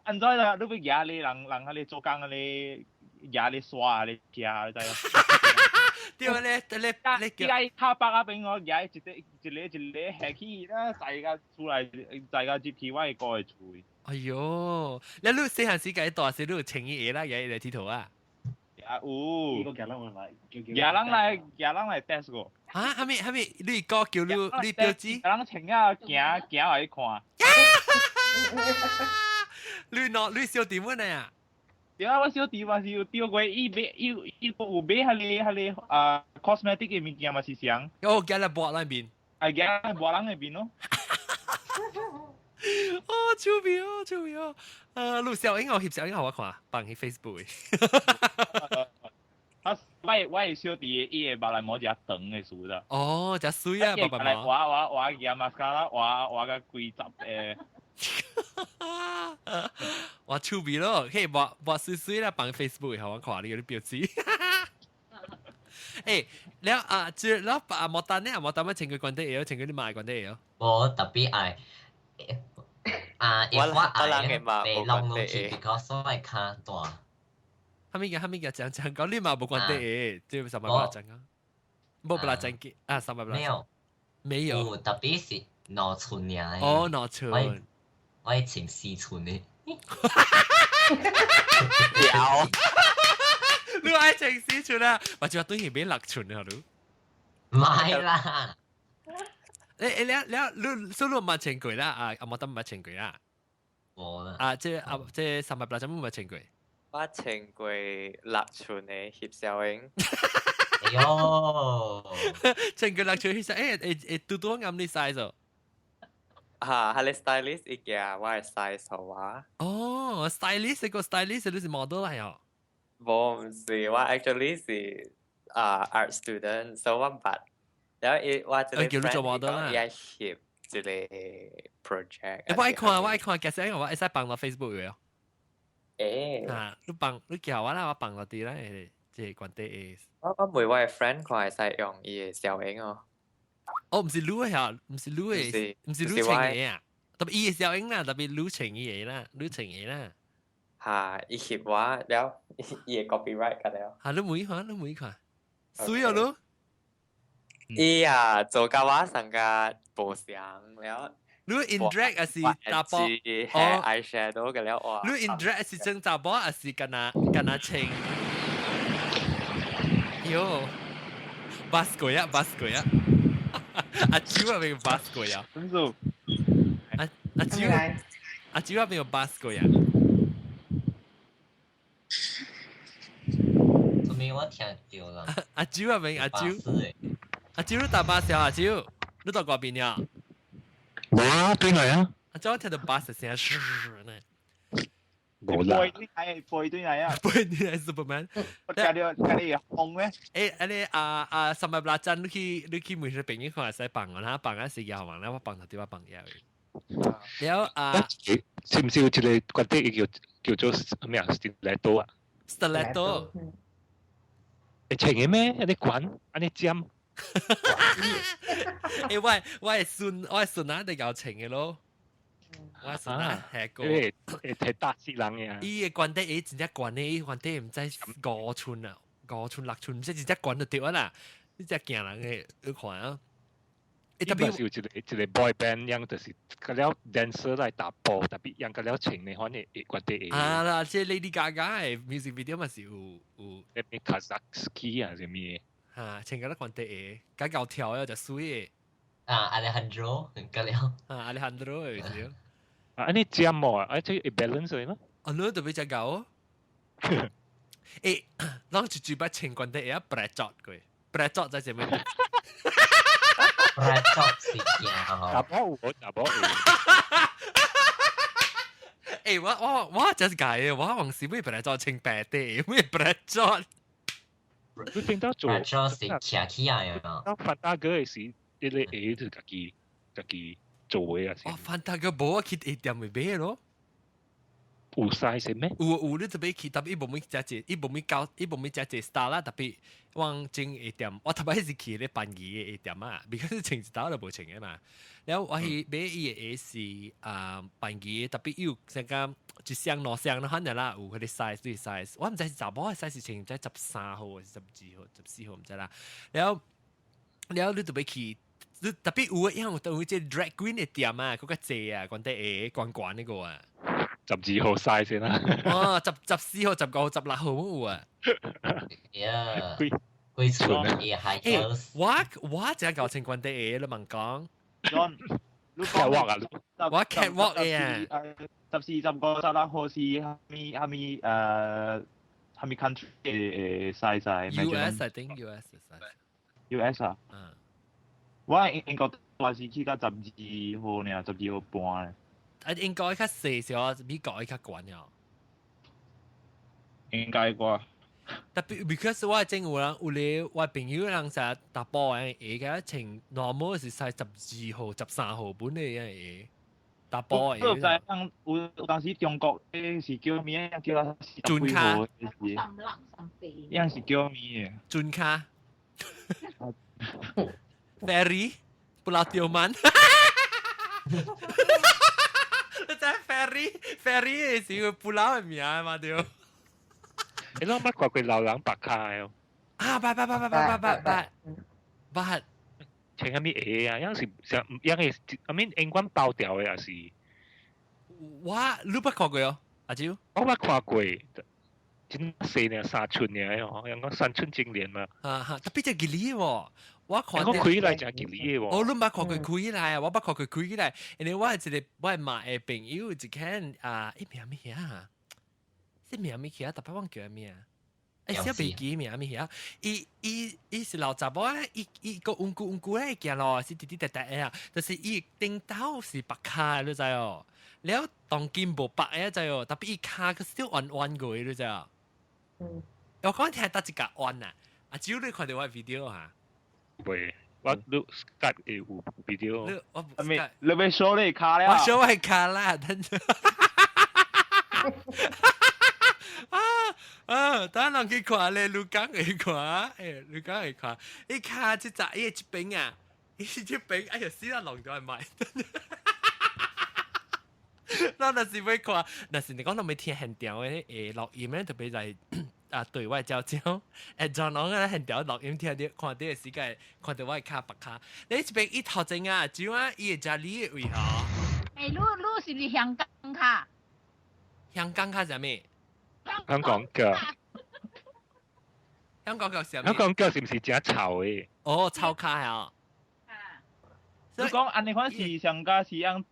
F: 安怎啦？你要壓你人喺你做工啊，你壓你刷啊，你夾你知啊？
A: 對你
F: 叫卡巴啊，俾我壓一個下起啦，大家出嚟，大家接起我係過嚟厝。
A: 哎呦，你細漢時計大時你有請伊嘢啦，嘢嚟剃頭啊？
F: 有。人嚟 test 過。
A: 啊，係咪？你個叫你標誌？
F: 人請啊，行嚟看。
A: 你小點乜嘢啊？
F: 對啊，我小弟嘛是有丟過，伊有買迄個cosmetic 嘅物件嘛是上。
A: 哦，夾嚟博那邊。
F: 係夾博人那邊咯。
A: 哦，超妙哦！錄小英我翕小英我看，放喺 Facebook
F: 我係小弟，伊會把來摸只長嘅樹的。
A: 哦，只水啊，爸爸
F: 媽。我夾 mascara，我個規集誒。
A: 我超妙咯，可以摸水啦，放 Facebook 後我看你嗰啲標誌。誒，แล้ว莫丹呢？莫丹乜請佢講啲嘢，請佢啲賣講啲嘢。
E: 我特別愛。if 我愛被弄落去 because 我係卡大。
A: 後面嘅講講你嘛冇關啲，即係什麼不拉真啊？冇不拉真嘅啊，什麼不拉真？沒有。
E: 特別是農村嘅。
A: 哦，農村。
E: 我係請四村嘅。
C: 有。
A: 你愛請四村啊？或者對佢俾6村啊？
E: 唔係啦。
A: 你所以冇請過啦，啊，冇得冇請過啦。
E: 冇啦。
A: 啊，即三百不拉真冇請過。
C: 我請過6寸嘅翕小影。
E: 哎呦！
A: 請過6寸翕小影，嘟嘟啱你 size 哦。
C: 係你 stylist 一件，我係 size 好啊。
A: 哦 ，stylist 個 stylist 你是 model 嚟哦？
C: 唔係，我 actually 是art student，so 我拔。然後我這個 friend 講也翕這個 project。
A: 我愛看，其實我會使放到 Facebook 嘅。你叫我啦，我放落啲啦，即係關啲。
C: 我每位 friend 佢係使用伊嘅小影哦。
A: 哦，唔是錄嘅，唔是錄嘅，唔是錄情嘢啊！特別伊嘅小影啦，特別錄情嘢啦，錄情嘢啦。
C: 嚇，伊翕我了，伊嘅 copyright 㗎了。
A: 嚇，你每看，水啊你！
C: 伊啊，做甲我成個無相了。
A: 你 indirect 還是打波？
C: 哦 ，eyeshadow 嘅了哇！
A: 你 indirect 是整打波還是跟那情？哟，巴斯鬼啊，巴斯鬼啊！阿蕉啊，没有巴斯鬼啊！
F: 分數
A: 阿蕉，阿蕉啊，没有巴斯鬼啊！
E: 做咩我聽到啦？
A: 阿蕉啊，没阿蕉，
E: 誒，
A: 阿蕉你搭巴士啊？阿蕉，你到嗰邊呀？
G: 冇啊，對嚟啊！
A: 阿蕉聽到巴士聲，呢？
G: 冇啦。
F: 背對嚟啊！
A: 背你係 Superman。
F: 我隔你紅咩？
A: 誒，阿你สมัยบลาจันลูกขี้มือจะเป็นยี่ห้อใส่ปังนะปังก็สียาวนะว่าปัง頭啲話ปังยาวแล้ว
G: 知唔知有一個嗰啲叫做咩啊 ？stiletto 啊
A: stiletto
G: 會請嘅咩？一啲滾，一啲尖。
A: 誒我係順啊，你有請嘅咯。我順啊，係個。
G: 係大師人嘅。
A: 伊嘅關帝真正關咧，關帝唔知5寸啊，5寸6寸，即係真正關就對啊啦。呢隻驚人嘅去看啊。
G: 特別是有一個 boy band 樣，就是佢了 dancer 來打波，特別樣佢了請你看你關帝。
A: 啊啦，即係 Lady Gaga 嘅 music video 咪是有
G: 咩 Kazakhstan 啊，係咩？
A: 嚇，請個關帝嘅，搞跳啊就水嘅。
E: 啊 Alejandro 咁了。
A: 啊 Alejandro 嘅少。
G: 啊，你尖喎，啊即係 balance 嚟咩？
A: 啊，你特別隻狗。誒，當住住把請關帝啊 ，Brad Pitt 佢 ，Brad Pitt 在前面。
E: Brad Pitt 是驚
G: 打波
A: 誒，我真係嘅，我還是咩 Brad Pitt 請白啲，咩 Brad Pitt。
G: 你聽到做
E: Brad Pitt 是騎起啊樣。
G: 當范大哥嘅時，你誒就自己做嘅啊。
A: 哦，范大哥冇啊，佢一點咪咩咯？
G: 有 size 咩？
A: 有你特別去，特別伊無咪只隻，伊無咪只隻 star 啦，特別往正一點，我特別是去咧辦嘢嘅一點啊，because 程 star 就無程嘅嘛。然後我去買伊嘅是辦嘢，特別有成個一箱兩箱啦，可能啦有佢啲 size 對 size，我唔知是查某嘅 size 程，唔知13號還是12號、14號唔知啦。然後你特別去。特別有因為有隻 drag queen 嘅店啊，嗰個謝啊，關帝關呢個啊。
G: 12號 size 先啦。
A: 哦，14號、15號、16號冇啊。
E: 呀，貴村也係有。
A: 我只搞清關帝你問講。
F: John，
G: 你catwalk 啊？
A: 我 catwalk 嘅啊。
F: 14、15、16號是係咪 country 嘅 size 啊
A: ？US I think US
F: size。US 啊？嗯。我英國話是去到12號呢，12號半咧。
A: 啊，應該較細少，美國較懸啊。
F: 應該啩。
A: 特別 because 我正有人有咧，我朋友人成日打波嘅，而家穿 normal 是曬12號、13號本嚟嘅打波嘅。
F: 我就係有當時中國誒是叫咩？叫
A: 轉卡。
F: 一樣是叫咩？
A: 轉卡。Ferry Pulau Tioman 你知 Ferry 是個 Pulau 嘅名嘛屌
G: 你諗乜怪佢流浪白卡啊？
A: 啊八
G: 請下咩嘢啊？有時成有嘅I mean 英文爆掉嘅也是。
A: 哇！你不看過哦？阿蕉？
G: 我冇看過，真細呢3寸嘅哦，有講3寸精煉嘛。
A: 特別隻吉利喎。我看
G: 我開來就吉利嘅喎。
A: 我都冇看過開來啊！我冇看過開來，因為我係一個我係買嘅朋友，一間名咩啊？即名咩啊？特別忘記咩啊？小飛機名咩啊？伊是老雜某咧，伊個穩固咧行咯，是滴滴答答嘅啊。但是伊頂頭是白卡，你知哦？แล้ว當金無白嘅知哦，特別伊卡佢still 彎嘅，你知啊？我講聽得一個彎啊！阿蕉你看到我 video 嚇？
G: 喂，我錄 Skype 有 video。
F: 你咪 show 你卡啦？
A: 我 show 係卡啦，等陣。等人去看咧，盧剛去看，盧剛去看，伊卡即隻伊一邊啊，伊一邊，哎呀死啦，弄到係咪？那若是要看，若是你講到未聽現場嘅錄音咧，特別係。對外交招，John 講咧很屌錄音聽啲看啲嘅時間，看到我卡白卡。你呢邊一頭前啊，只話伊係家裡嘅位嗬。
B: 你是唔是香港卡？
A: 香港卡係咩？
G: 香港嘅。
A: 香港腳是
G: 香港腳是唔是真臭嘅？
A: 哦，臭卡啊！
F: 你講安尼款是上加是樣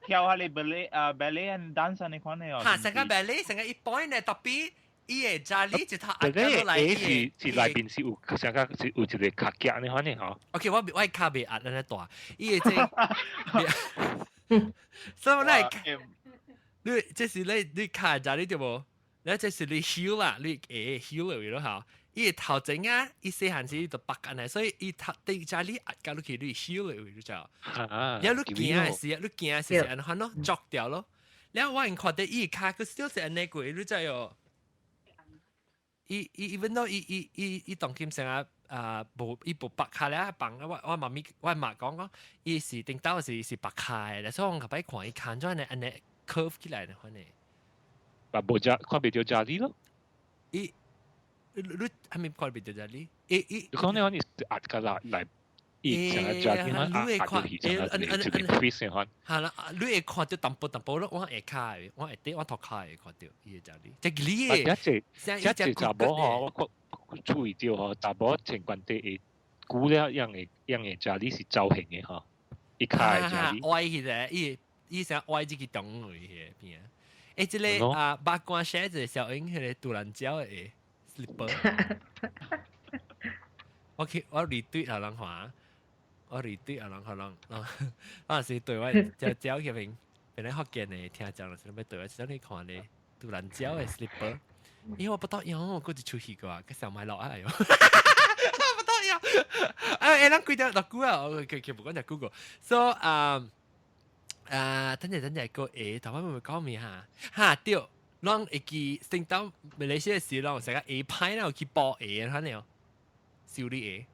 F: 跳下你ballet and dance 安尼款嘅哦。
A: 嚇，成個 ballet 成個一 point 咧，特別伊個扎哩就他按
G: ballet
A: 來
G: 是內邊是有上加是有一個卡夾安尼款嘅嗬。
A: OK，我卡未壓安尼大，伊個即，所以咧，你即是你卡扎哩對無？你即是你 heal 啦，你heal 嚟咯嚇。伊頭前啊，伊細漢時就白緊嚟，所以伊頭第扎哩壓到你去你 heal 嚟你知道？然後你驚嘅時，你驚嘅時安尼咯，捉掉咯。然後我人看到伊卡佢 still 是安尼過，你知哦？even though 伊當今成啊伊部白卡咧，綁我媽講，伊是頂到是白卡嘅，所以我後擺看伊看咗安尼 curve 起來嘅款嘅。
G: 把冇扎，看袂到扎哩咯。
A: 你係咪看袂到扎哩？
G: 你講呢個你壓個嚟，伊成日扎哩可壓到皮成日一個 twist 嘅款。
A: 係啦，你會看到淡薄咯，我下卡嘅，我下底我頭卡嘅看到伊個扎哩，即係你嘅。
G: 一隻查某嗬，我注意到嗬，查某情況底會估了樣嘅扎哩是造型嘅嗬，一卡嘅扎哩。
A: 歪起來，伊成歪自己動落去邊啊？即個八卦寫字小英迄個杜蘭嬌嘅 slipper， 我 retweet 下人看，我 retweet 下人可能，嗰陣時對我嬌入邊，本來福建嘅聽講是咩對我想你看咧杜蘭嬌嘅 slipper， 因為我不得樣，我嗰隻出戲個，佢上埋落嚟喎，不得樣，人幾條落估啊，佢唔講就 Google，so 等陣個台灣會唔會講咩嚇？對，讓會記升到馬來西亞時，讓成個 A 派啦，去報 A 啊，睇你哦，修理
B: A。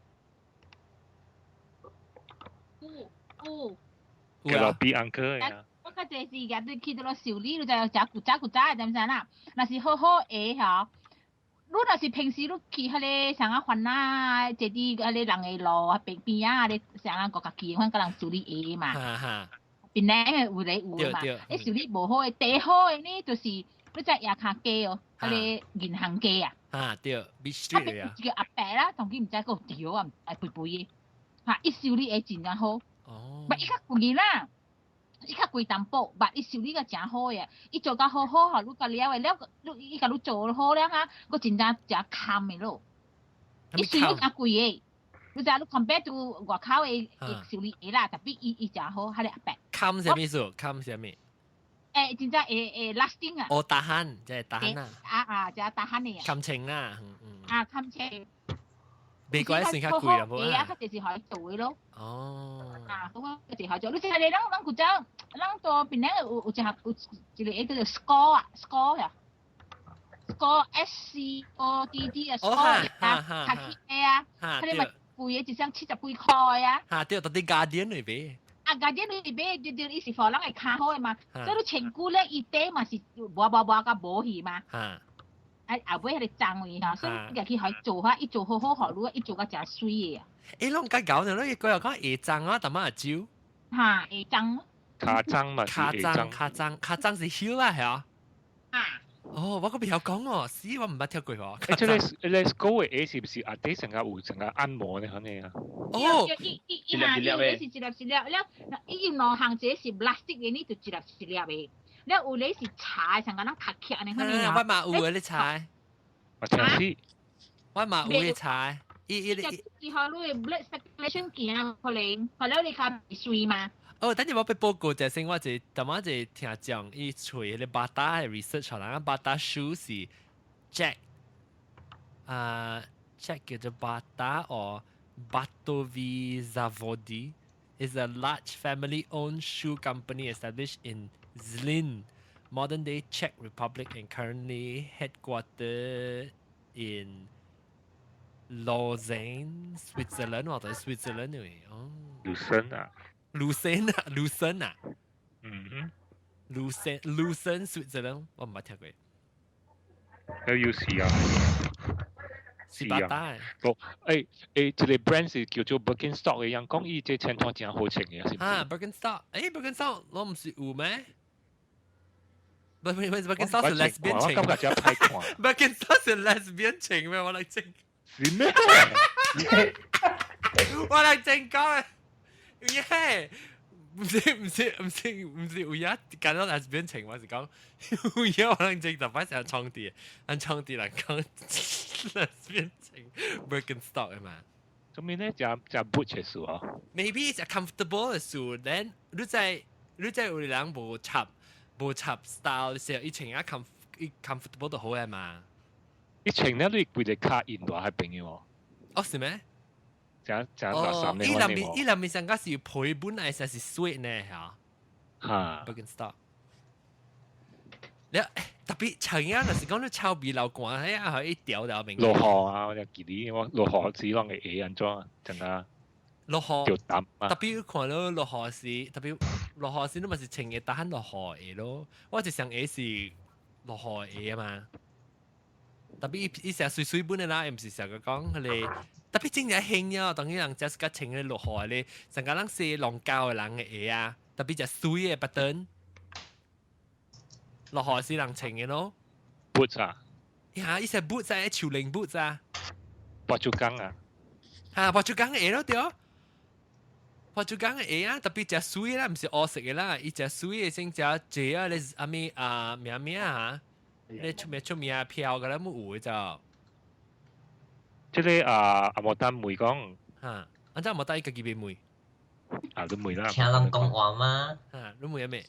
G: 個老 B uncle 嘅。
B: 我嗰陣時嘅對去到修理，你就扎古扎，知唔知啦？那是好好 A 嚇。你若是平時你去迄個上個環啊，即啲迄個人嘅路啊邊啊，你上個國家去，反個人修理 A 嘛。邊咧有嚟有嘛？你修理無好嘅，第好嘅呢就是你只亞卡機哦，嗰啲銀行機啊。
A: 對 ，Beach Street 啊。
B: 叫阿伯啦，同佢唔知個條啊，係背嘅。伊修理會真正好。
A: 哦。
B: 伊較貴啦，伊較貴淡薄，伊修理個真好嘅，伊做甲好好，你甲了嘅，伊甲你做好了哈，個真正真襟嘅咯。伊修理真貴嘅。你知你 compare to 外口嘅修理嘢啦，特別伊真好，係你阿伯。
A: 襟什麼意思？襟什麼？
B: 真正lasting 啊。
A: 哦，打慳，即係打慳啊。
B: 就係打慳嘅。
A: 襟稱啦，
B: 襟稱。
A: 美國啲算較貴啦，冇
B: 啊。佢就是可以做嘅咯。
A: 哦。
B: 咁啊，佢就可以做。你睇你咱古仔，咱做邊咧有一個叫做 score 啊 ，score SCODD 啊 ，score 啊，卡起啊，佢哋咪。貴嘢一張70幾塊啊！
A: 對，到啲Guardian裏邊。
B: Guardian裏邊就伊是貨人係卡好嘅嘛，所以你穿久咧，伊底嘛是冇甲無去嘛。後尾係你爭嘅嚇，所以你去可以做下，伊做好好學路，伊做甲真水嘅啊！
A: 攏咁搞呢？你佢又講會爭啊，但係招。
B: 會爭。
G: 卡爭嘛，
A: 卡爭是曉啦，係啊。哦，我嗰邊有講哦，死我唔捌聽過喎。
G: 即係你高嘅 A 是唔是啊？啲成日會成日按摩呢？肯定啊。
B: 哦，伊是一粒，了，伊有兩項這是 plastic 嘅，呢就一粒嘅。了有咧是茶，成個人卡卡呢，肯定啊。
A: 我嘛有嘅咧茶。
G: 我聽知。
A: 我嘛有嘅茶。
B: 之後你 blood circulation 行，可能你卡水嘛。
A: 哦，等陣我俾報告就先，我就頭晚就聽講，伊做迄個巴達嘅 research 啦，巴達書是 Jack 叫做巴達或 Bartovi Zavodi is a large family-owned shoe company established in Zlin, modern-day Czech Republic, and currently headquartered in Lausanne, Switzerland 或者 Switzerland 嚟哦。Lucerne 啊，Lucerne Switzerland， 我唔係聽過。
G: 有要試啊，
A: 是巴達。
G: 一個 brand 是叫做 Birkenstock 嘅，人講伊隻襯托真好穿嘅，是唔
A: 是？Birkenstock，我唔是有咩？Birkenstock 是 lesbian 情。
G: 我感覺真係太看。
A: Birkenstock 是 lesbian 情咩？我嚟整。
G: 是咩？
A: 我嚟正講啊，耶！唔是，有一簡單係變情話是講，有一我能正就擺成創啲，按創啲嚟講，變情 Birkenstock 啊嘛。
G: 做咩咧？就 boot 嘅事啊
A: ？Maybe it's a comfortable 嘅事，then 你在有人無插 style 嘅時候，以前comfortable 就好嘅嘛。
G: 以前咧，你攰隻卡現代係平嘅喎。
A: 哦，是咩？
G: 哦，
A: 伊兩面上個是配本來是 sweet 呢嚇。
G: 嚇。
A: Birkenstock。你特別長啊，就是講你抄鼻流汗，喺啊一條就明。
G: 落河啊，我就記啲我落河只啷嘅嘢安裝，陣間。
A: 落河。
G: 條膽啊。
A: 特別看到落河時，特別落河時，你咪是穿嘅打落河嘅咯。我就想嘅是落河嘅啊嘛。特別伊成水本嘅啦，唔是成個講佢哋。特別真係興啊！當然人只是個穿嘅落河咧，成個人是浪教嘅人嘅嘢啊，特別就水嘅不等。落河是人穿嘅咯。
G: boots 啊！
A: 呀，伊隻 boots 啊，潮領 boots 啊。
G: 白竹竿啊！
A: 嚇，白竹竿嘅嘢咯，對。白竹竿嘅嘢啊，特別就水啦，唔是黑色嘅啦，伊隻水嘅先只隻啊，你阿咪啊咩啊嚇？你出面啊漂嘅啦，冇有嘅就。
G: 即係阿莫丹梅講
A: 嚇，安怎莫丹家己買梅？
G: 啊，都梅啦。
E: 聽人講話嘛。
A: 嚇，你梅咩？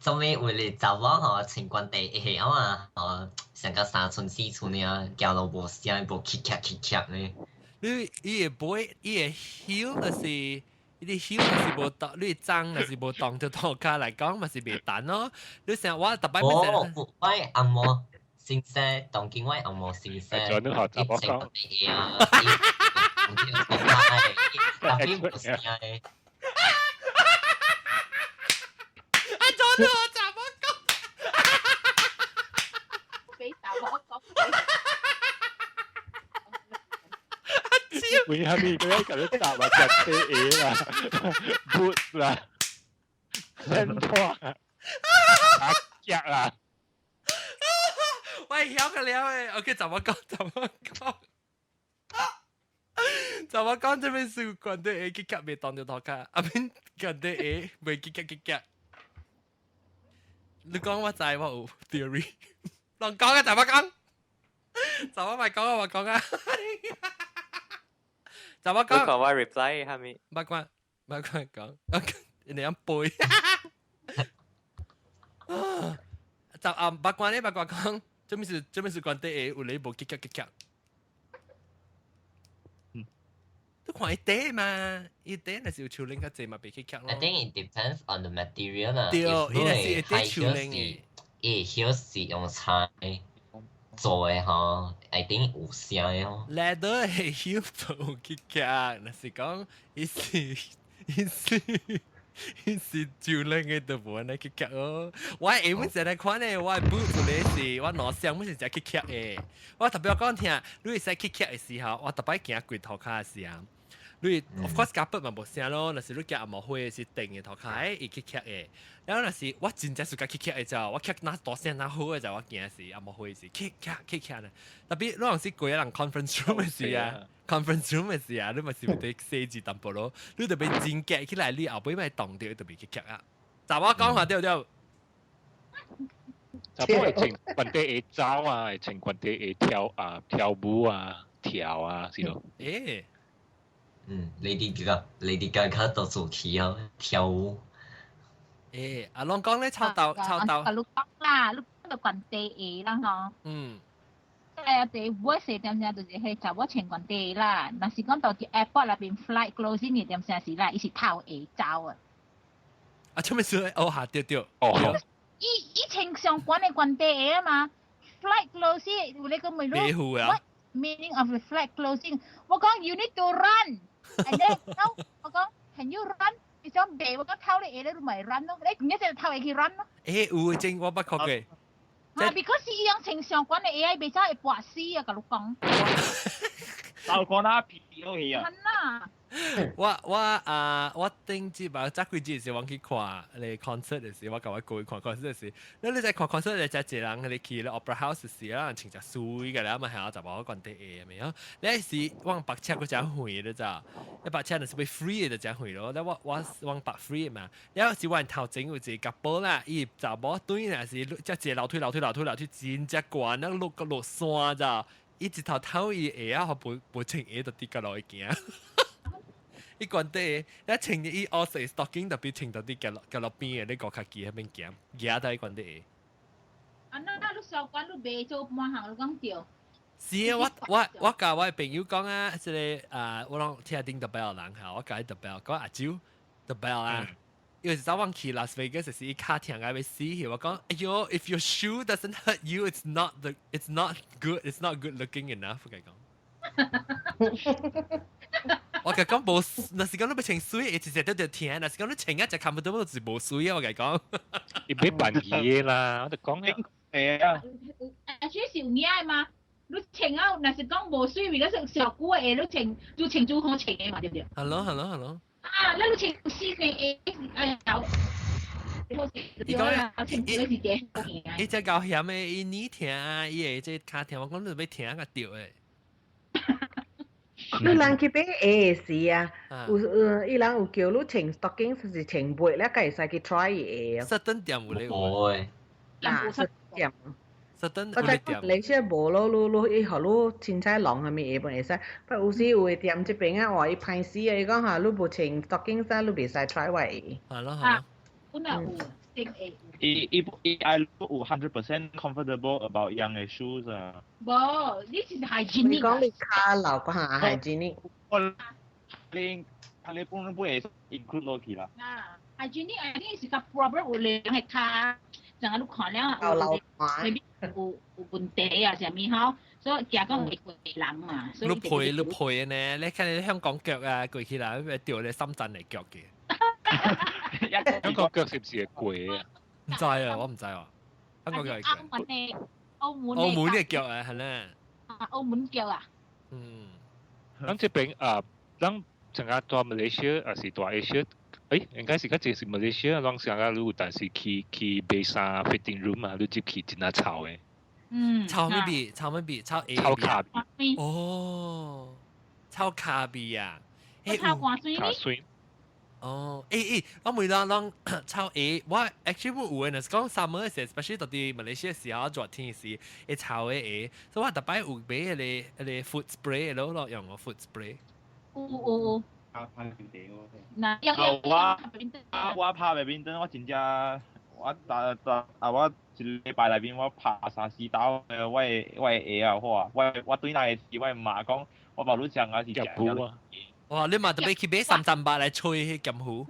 E: 做咩為你查某吼穿關地下啊嘛？成個三寸四寸啊，行路無聲，無咔咔咔咔咧。
A: 你伊個背，伊個 heel 就是伊啲 heel 就是無當，你踭就是無當就拖卡嚟講，咪是袂彈咯。你成我特別
E: 哦，我按摩。先生，當見我按摩先生，
G: 你學習我講。
E: 特別唔是嘅。
A: 阿左都學習我講。
B: 俾答我講。
G: 會下面佢一嚿都答啊，隻嘢啦，boot 啦，sandal 啊，打腳啊。
A: 喂，曉嘅了誒，OK，怎麼講？這邊是關對 A 結夾未當到頭卡，阿邊關對 A 未結夾。你講我知我有 theory， 亂講嘅怎麼講？怎麼咪講我講啊？怎麼講？
C: 你講我 reply 下面。
A: 唔關講，你樣背。就唔關咧，唔關講。這邊是關對有你無結夾。都看伊底嘛，伊底那是有潮領較濟嘛，別結夾咯。
E: I think it depends on the material 啦。
A: 對，伊那是會底潮領嘅。
E: 伊 heel 是用柴做嘅吼 ，I think 有聲嘅吼。
A: leather 係 heel 就有結夾，那是講伊是潮領嘅就無安尼結夾咯。我下晡成日看咧，我 boot 就咧是，我攞上晡是只結夾嘅。我特別講聽，你會使結夾嘅時候，我特別行過頭殼嘅時候。你 of course 夾筆嘛無聲咯，若是你夾阿毛灰是定嘅頭殼，伊結夾嘅。然後若是我真正是夾結夾嘅就，我夾拿大聲拿好嘅就，我驚是阿毛灰是結夾咧。特別你若是過一人 conference room 嘅時啊 ，conference room 嘅時啊，你咪是會寫字淡薄咯。你特別真夾起來，你後尾咪動掉特別結夾啊。就我講下對唔對？
G: 就幫佢情棍地會走啊，情棍地會跳舞啊，跳啊，是咯。
A: 誒。
E: Lady Gaga 到做跳舞。
A: 誒，阿龍講咧抄到。
B: 你講啦，你講到關地啦嗬。誒，第我四點鐘就是係就我穿關地啦。但是講到啲 airport 那邊 flight closing 嘅點鐘時啦，伊是偷走啊。
A: 啊，出面說下對。
G: 哦。
B: 伊穿上關嘅關地啊嘛 ，flight closing 有你個咪咯。
A: 庇護啊。
B: What meaning of the flight closing？ 我講 you need to run。And then no， 我講 can you run？ 你想避我講偷你嘢你咪 run 咯，你唔一定偷嘢去 run 咯。
A: 有正我不確嘅。
B: because 伊樣情上關嘅嘢被真係拔死啊！甲你講。
F: 就講啦，皮都去啊。
B: 係啦。
A: 我頂節吧，早幾節時我去看你 concert 嘅時，我甲我過去看 concert 嘅時，你在看 concert 你就一人你去咧 opera house 時啦，穿隻水嘅啦，咪係我就話我講啲嘢咪啊，你係時往白車嗰隻會嘅咋，你白車係被 free 嘅就隻會咯，你我往白 free 嘛，你有時往頭整有一個波啦，伊就冇對呢是即係樓梯真隻慣，那落山咋，伊一頭伊下啊，冇穿鞋就跌咗落去行。伊關啲，一穿伊我食 stocking 特別穿到啲腳落邊嘅，你個卡機喺邊行，行到伊關啲。
B: 啊，那你上關你未做半行，你講掉。
A: 是啊，我甲我朋友講啊，即係我攏聽定 The Bell 人嚇，我講 The Bell，講阿舅 The Bell 啊，因為早晚去 Las Vegas 時，伊卡聽嗌要死去，我講，哎呦 ，if your shoe doesn't hurt you, it's not good looking enough， 我講。我甲講無，若是講你要穿水，一直都着聽；若是講你穿啊，就看不到就是無水啊！我甲講，
G: 你別扮嘢啦，我就講咧。
F: 係啊。
B: 主要是有嘢嘛，你穿啊，若是講無水，而家食小股嘅，你穿就穿最好穿嘅嘛，對唔對
A: ？Hello。
B: 啊，你穿絲嘅，哎呀，
A: 伊講，伊只搞險嘅，伊呢聽啊，伊個即卡聽，我講你要聽個掉誒。
D: 你人去買鞋時啊，伊人有叫你穿 stocking 是穿背咧，佢會使去 try 鞋啊。
A: certain 店有咧有。
E: 冇
D: certain 店。
A: certain
D: 我睇你先無咯，伊互你凊彩浪下面鞋本會使，不有時有個店即邊啊，話伊歹死啊，伊講嚇你無穿 stocking 衫，你袂使 try 我鞋。
A: 係咯。
B: 本來有。
F: I look 100% comfortable about young shoes 啊。
B: 冇，呢是hygienic。
D: 你講你卡流嗰下 hygienic。
F: 你本係 include 落去啦。
B: 啊 ，hygienic 呢是個 problem 有兩係卡，就係你看了未必有問題啊，上面吼，所以假講會過人嘛。
A: 你配呢？你睇你香港腳啊，過去啦，掉你深圳嚟腳嘅。
G: 香港腳是唔是係貴啊？
A: 唔知啊，我唔知喎。香港腳係澳門嘅腳啊，係咧。
B: 澳門腳啊。
G: 咁即邊當成日在馬來西亞還是在 Asia？應該是嗰陣是馬來西亞，當成日你但是去買衫 fitting room 啊，你接去真係臭嘅。
A: 臭咩味？臭 A。
G: 臭卡比。
A: 哦，臭卡比啊！
B: 臭滑水
G: 呢？
A: 哦，我每當抄 A， 我 actually 有嘅，係講 summer 嘅時 ，especially 到啲馬來西亞時候熱天時，會抄嘅 A， 所以我特別有買嗰 foot spray 咯，用個 foot spray。
B: 有。嗱，
F: 我拍白邊燈，我真正我我一禮拜內邊我拍3-4刀嘅，我A啊好啊，我對那個事我媽講，我冇你講啊是假嘅。
A: 哇！你嘛特別去買300塊嚟吹劍虎，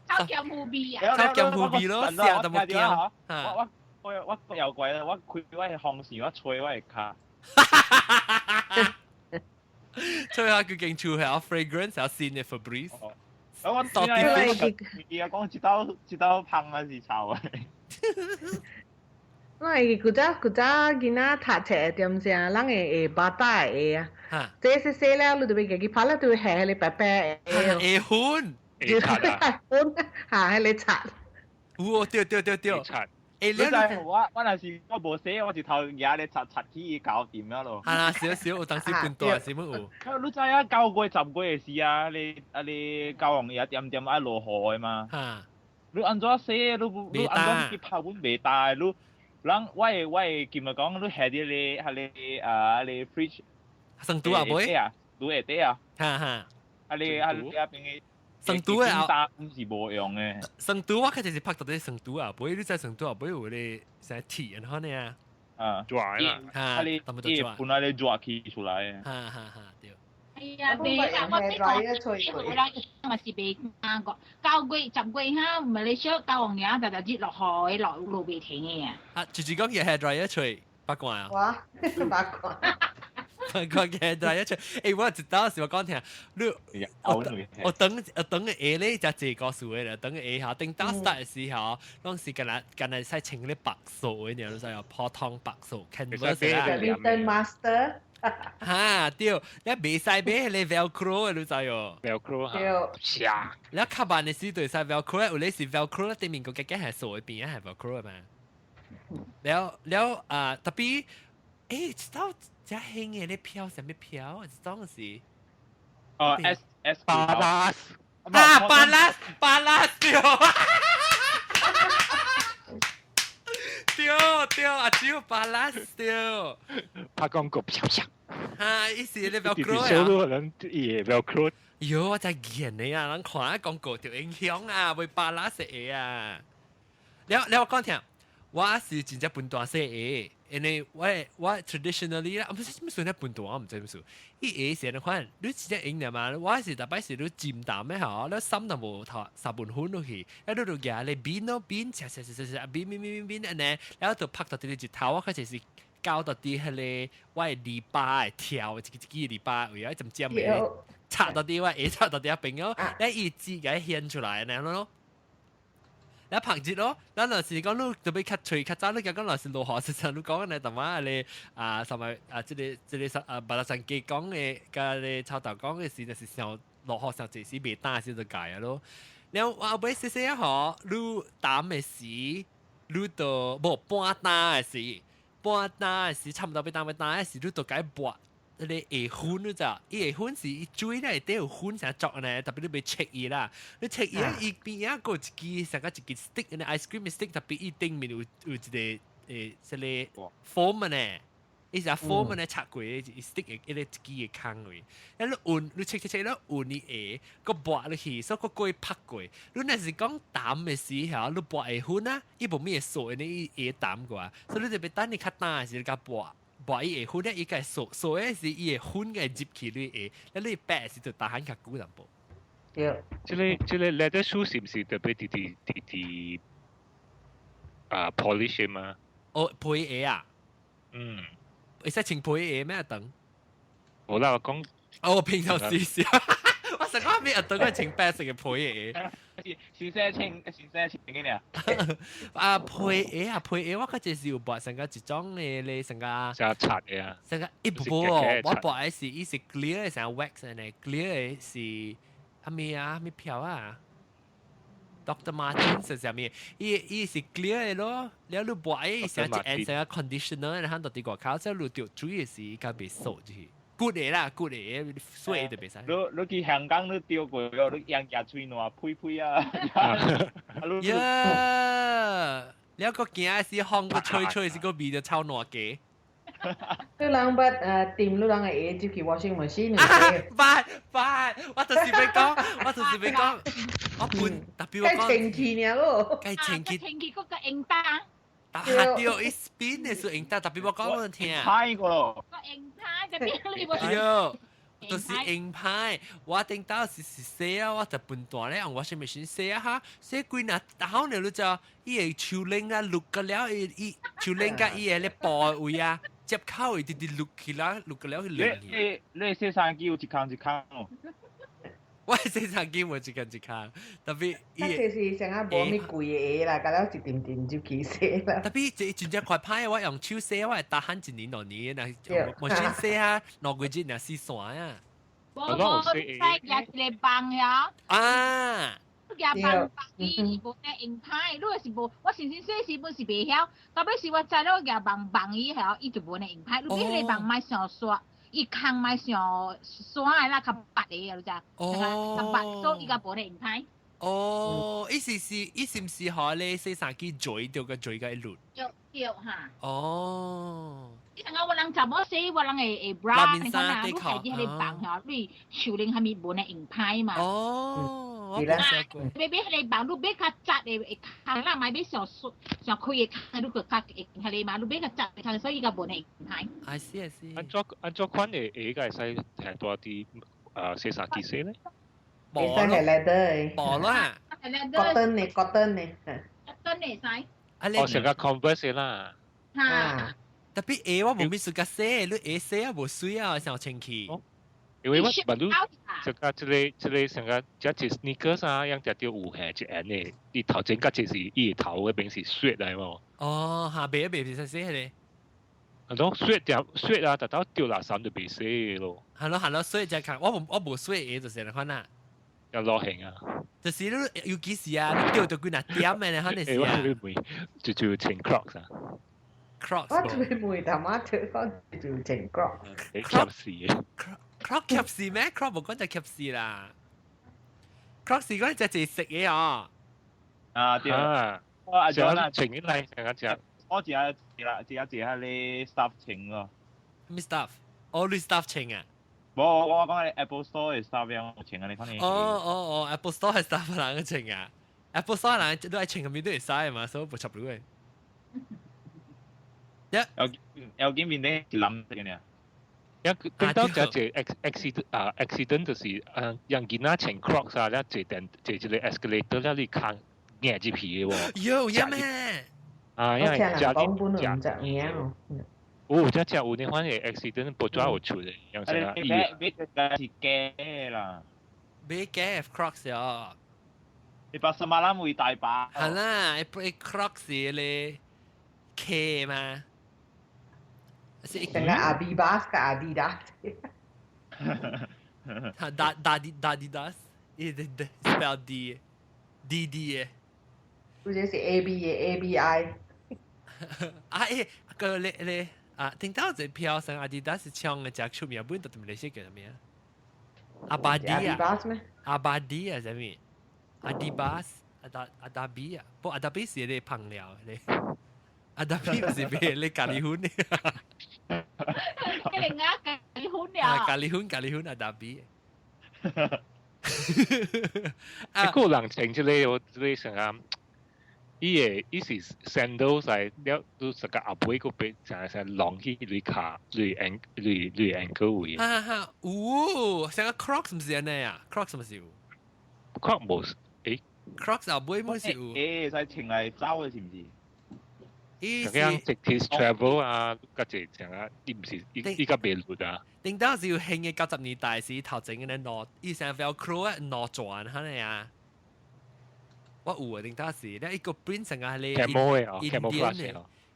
B: 抄劍虎味啊！
A: 抄劍虎味咯，成都冇驚。
F: 我又貴啦，我開我係紅線，我吹我係卡。
A: 吹下佢勁潮係有 fragrance 有鮮嘅 Febreze。
F: 我到底你講一刀香還是臭啊？
D: 我係古早囡仔讀冊嘅點聲，人會巴打嘅啊。這細了，你就會佢拍了，就會係你白白嘅。
A: 會款。
G: 會擦啊！
D: 嚇，係你擦。
A: 哦，對。
G: 擦。
F: 你就係我若是我無寫，我就頭嘢你擦起搞掂咗咯。
A: 係啦，少，有當時半度係乜有？
F: 你知啊，9月10月嘅事啊，你交往嘢點愛落雨嘅嘛。你安怎寫？你安怎去拍本未大？你人我今日講，你係你 fridge。
A: 生毒啊妹，
F: 毒會啲啊，你邊嘅生毒啊，唔是無用嘅。
A: 生毒我佢就是拍到啲生毒啊妹，你知生毒啊妹有啲成鐵然後呢
G: 抓
A: 啦，
F: 你本來你抓起出來
A: 嘅，對。
B: 係啊，你啊，我呢個回來我是未啱過，9月10月哈，馬來西亞交往嘢就熱落雨落路未停嘅。
A: 直接講嘢 hair dryer 吹八卦啊！
D: 哇，八卦。
A: 個嘅就係一出，我直到時我講聽，我等個 A 咧就自個數嘅啦，等個 A 下，等到 start 嘅時候，當時近日使穿啲白素嘅，然後就有普通白素 canvas 啦。
D: Badminton master。
A: 哈對，你未使買迄個 Velcro 你知喲
G: Velcro 哈，嚇，
A: 你較慢嘅時對使 Velcro，有啲是 Velcro 對面個夾夾係數嘅邊係 Velcro 嘛。แล้ว特別知道只興嘅啲票係咩票？知道是
F: S
G: 巴拉斯，
A: 巴拉對。對，阿蕉巴拉對。
G: 拍廣告啪啪。
A: 哈，意思你 Velcro
G: 啊？收到人也 Velcro。
A: 喲，我真見你啊！人看廣告條影響啊，會巴拉食嘢啊。你我講聽，我是真正笨蛋食嘢，因為我 traditionally 啦，唔是咩算咧笨蛋，我唔知咩算。伊嘢成日看，你直接影嘅嘛，我是大擺是你尖淡嘅嚇，你心就冇頭十半分落去，一路夾你邊咯邊，切邊，安尼，然後就拍到啲日頭，我開始是。搞到啲迄個我嘅籬笆跳，一支籬笆，為咗一針嘅，插到啲我下插到啲一邊咯，你一支嘅顯出來咁樣咯。你拍節咯，咱若是講你特別較脆較早，你講若是落雨時陣，你講你同埋你同埋即個白拉山雞講嘅，甲你臭豆講嘅時，就是上落雨上陣時未打先就解啊咯。然後我尾細細嗬，你打嘅時，你就冇半打嘅時。半打是差唔多要打嘅時，你就解撥你下粉你就，伊下粉是伊水咧，底有粉成作呢，特別你要切伊啦，你切伊伊邊一個一支成個一支 stick，你 ice cream stick 特別伊頂面有一個即個 foam 呢，伊就 foam 呢插過伊 stick 一個一支嘅坑位，你運你切你運伊下，個撥落去，所以個過拍過，你若是講淡嘅時候，你撥下粉啊，伊無咩數，你伊淡過啊，所以你就要等你較淡嘅時，你甲撥伊下粉咧，伊個數嘅時，伊個粉個入去你下，你白時就打很較久淡薄。
D: 對。
G: 即個 leather shoe 是唔是特別啲polish 嘛？
A: 哦，配鞋啊？
G: 嗯。
A: 會使穿配鞋咩等？
G: 好啦，我講。
A: 我平常試試。我成日咩等佢穿白色嘅配鞋。
F: 先生穿嘅呢？
A: 配鞋我嗰陣時有播成個一種嘅你成個。
G: 成個擦嘅啊。
A: 成個一部喎，我播嘅是伊是 clear 嘅成個 wax 嘅 ，clear 嘅是係咩啊？咩票啊？Dr. Martens 係啥物？伊是 clear 嘅咯，了你播伊成一按成個 conditioner，然後到啲外口，即係你掉水嘅時，佢被掃住去。good 嘅啦，good 嘅，水就袂使。
F: 你去香港你丟過咯，你用牙喙爛呸啊！
A: 呀，你個驚是風個吹是個味就臭爛嘅。
D: 你人捌掂你人嘅鞋，就去 washing machine
A: 快！我就是要講，我半特別我講。
D: 該清氣呢咯。
A: 該清氣
B: 嗰個應單。
A: 但係掉一 spin 嘅是應單，特別我講我聽。
F: 派個咯。
B: 個應單特別你冇。
A: 對，就是應派。我頂到是洗啊，我就半段咧用 washing machine 洗啊哈，洗幾那打呢你就伊個手領啊錄個了，伊手領甲伊個咧部位啊。接口會啲錄起啦，錄個了去練
F: 去。你洗衫機有一坑哦。
A: 我洗衫機冇一坑，特別
D: 伊。就是成日無咩貴嘅啦，甲了一點點就去洗啦。
A: 特別即真正快歹，我用手洗，我係打慳一年兩年，嗱，我先洗下兩個月，然後洗衫啊。
B: 我洗日嚟幫呀。
A: 啊！
B: 夾棒伊無咧用歹，你若是無，我先洗時本是袂曉，到尾是我知了夾棒以後，伊就無咧用歹。你迄個棒賣上刷，伊空賣上刷誒啦，較白嘅，你知？較白，所以伊個無咧用歹。
A: 哦，意思唔是學你洗衫機嘴掉個嘴個一輪？
B: 對哈。
A: 哦。
B: 你睇下我人查某洗，我人會 bra，你睇下你係啲係棒嚇，你手領係咪無咧用歹嘛？
A: 哦。
D: 是啦，
B: 你俾佢哋綁，你俾佢紮嚟，行啦，買俾上開嘅，你佢佢係你買，你俾佢紮嚟，所以個本嚟係。
A: I see。
G: 按照款嘅嘢，個係使係多啲洗衫機洗咧。
D: 冇係 leather。
A: 冇啦。
D: cotton 嘅。
B: cotton 嚟使。
G: 我成個 Converse 啦。
B: 嚇。
A: 特別鞋我冇咩事個洗，你鞋洗啊無水啊，成清氣。
G: 因為我問你，這個成個只隻 sneakers 啊，樣只條有係一眼嘅，你頭前嗰隻是伊頭嗰邊是雪嚟喎。
A: 哦，下邊一邊是洗係你。
G: 咯，雪啊，特到掉垃圾就被死咯。
A: 係咯，所以就係我冇衰嘢就成日看啦。
G: 有落型啊！
A: 就是你要幾時啊？你掉到幾多點嘅咧？可能是啊。
G: 就穿 Crocs 啊。
A: Crocs。
D: 我最每頭媽脱翻就穿 Crocs。
G: 你 Crocs 嘅。
A: Crocs 夾士咩 ？Crocs 冇講就夾士啦。Crocs 嗰隻就食嘢啊。
F: 啊對啊。
G: 啊，仲有情依嚟成一隻。
F: 我只係你 staff 情咯。
A: 咩 staff？我你 staff 情啊？
F: 我講你 Apple Store 嘅 staff 有情啊，你睇你。
A: Apple Store 係 staff 人嘅情啊。Apple Store 人都係情入面都係嘥嘛，所以冇插到嘅。
F: 有見面啲諗嘅呢？
G: 等到就係 accident 就是人見啊情 Crocs 啊，咧就個 escalator 咧你扛硬住皮嘅喎。
A: 有呀咩？
G: 啊，因為
D: 家裡本來唔着硬咯。
G: 哦，即係有啲反而 accident 不抓我出嚟，樣成啊！
F: 你係假啦，
A: 你假 Crocs 啊？
F: 你把什麼啦會大把？
A: 係啦，你 Crocs 你 K 嘛？
D: 成個阿迪巴斯嘅阿迪達。
A: Adidas，spell D。
D: 或者是 ABI。
A: 啊個你啊，聽到這票上阿迪達斯唱嘅隻出名，本都唔係識嘅咩？阿巴迪啊，阿巴迪啊，係咩？阿迪巴斯，阿達比啊，不過阿達比是你朋友你，阿達比唔是俾你咖喱粉嘅。
B: 你呃咖喱粉啊？
A: 咖喱粉阿達比。
G: 一個人情之類，我成啊。伊是 sandals 係了，都成個後背個背就係浪起類卡類 ankle 位。
A: 成個 Crocs 唔是安尼啊 ？Crocs 唔是
G: ？Crocs 冇
A: ，Crocs 後背冇是
F: 有。使情嚟走嘅是唔是？
G: 咁樣直接 travel 啊，嗰隻成啊，伊唔是依家未錄啊。
A: 定當時要興嘅90年代時頭整嘅咧，攞以前 Velcro 啊，攞轉係咪啊？我有啊，定當時咧一個 print 成個係你 Indian 嘅，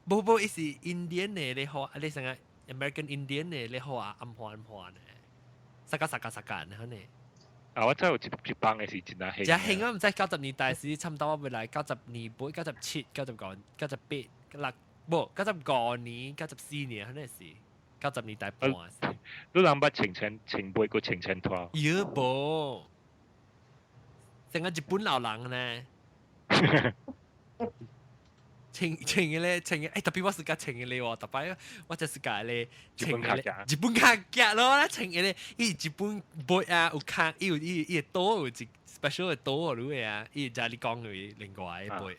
A: 冇，伊是 Indian 嘅，你學你成個 American Indian 嘅，你學啊暗漢嘅，實間係咪？
G: 啊，我真係有一幫嘅是真係興。
A: 就興啊！唔知90年代時，差唔多未來90年半、97、98、96，冇95年、94年，可能是90年代半時。
G: 都諗不情背個情拖。
A: 有冇？成個日本老人呢？情嘅咧，特別我是講情嘅咧喎，特別我就是講咧情嘅咧，日本卡夾咯，情嘅咧，日本背啊有卡，有多有一 special 嘅多咯啊，就你講嘅另外嘅背。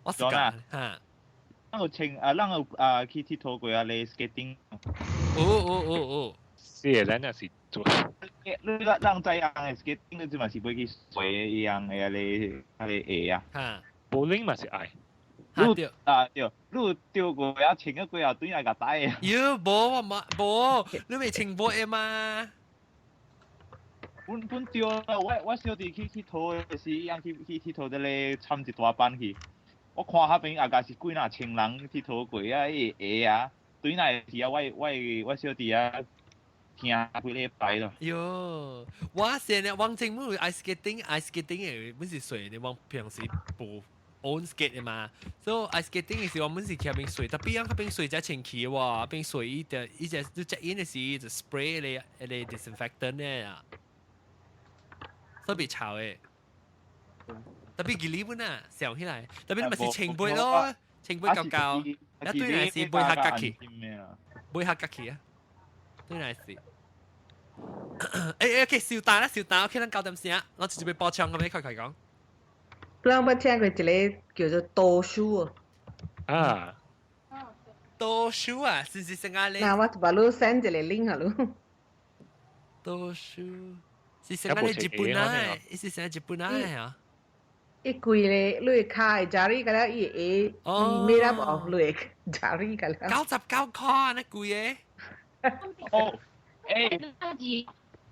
A: 我是講嚇。
F: 咱有情去佚佗過啊，你 skating。
A: 哦。
G: 是咱也是做。
F: 你讓在樣嘅 skating，你即嘛是要去水一樣嘅你下啊。
A: 嚇。
G: bowling 嘛是愛。
F: 對，你有釣過啊？情咗幾啊對嚟個帶啊？
A: 冇，你未情過嘅嘛？
F: 本釣啦，我小弟去佗嘅是樣去佚佗啲咧，參一大班去。我看下邊啊，是幾若情人佚佗過啊，下啊，對嚟是啊，我小弟啊。聽幾禮拜咯。
A: 喲，我成日往正門 ice skating 嘅，本是水你往平時步 on skate 嘅嘛，所以 ice skating 嘅時候本是邊水，特別嗰邊水只清氣喎，邊水依隻你隻煙嘅時就 spray 你 disinfectant 咧啊，所以別臭嘅，特別幾哩本啊，上起來，特別咪是清杯咯，清杯夠夠，一堆係是杯下格氣，杯下格氣啊。對嚟是，OK，小蛋啦，OK，咱9點先啊，我直接俾播唱咁樣佢講。
D: 我冇聽過一個叫做多書
G: 啊。
A: 多書啊，是成個咧。
D: 嗱，我把你 send 一個 link 下咯。
A: 多書是成個咧日本啊，是成個日本啊啊。
D: 一攰咧，你開jari 㗎啦，伊 made up of 你 jari 㗎啦。
A: 99塊那貴嘅。
F: 哦，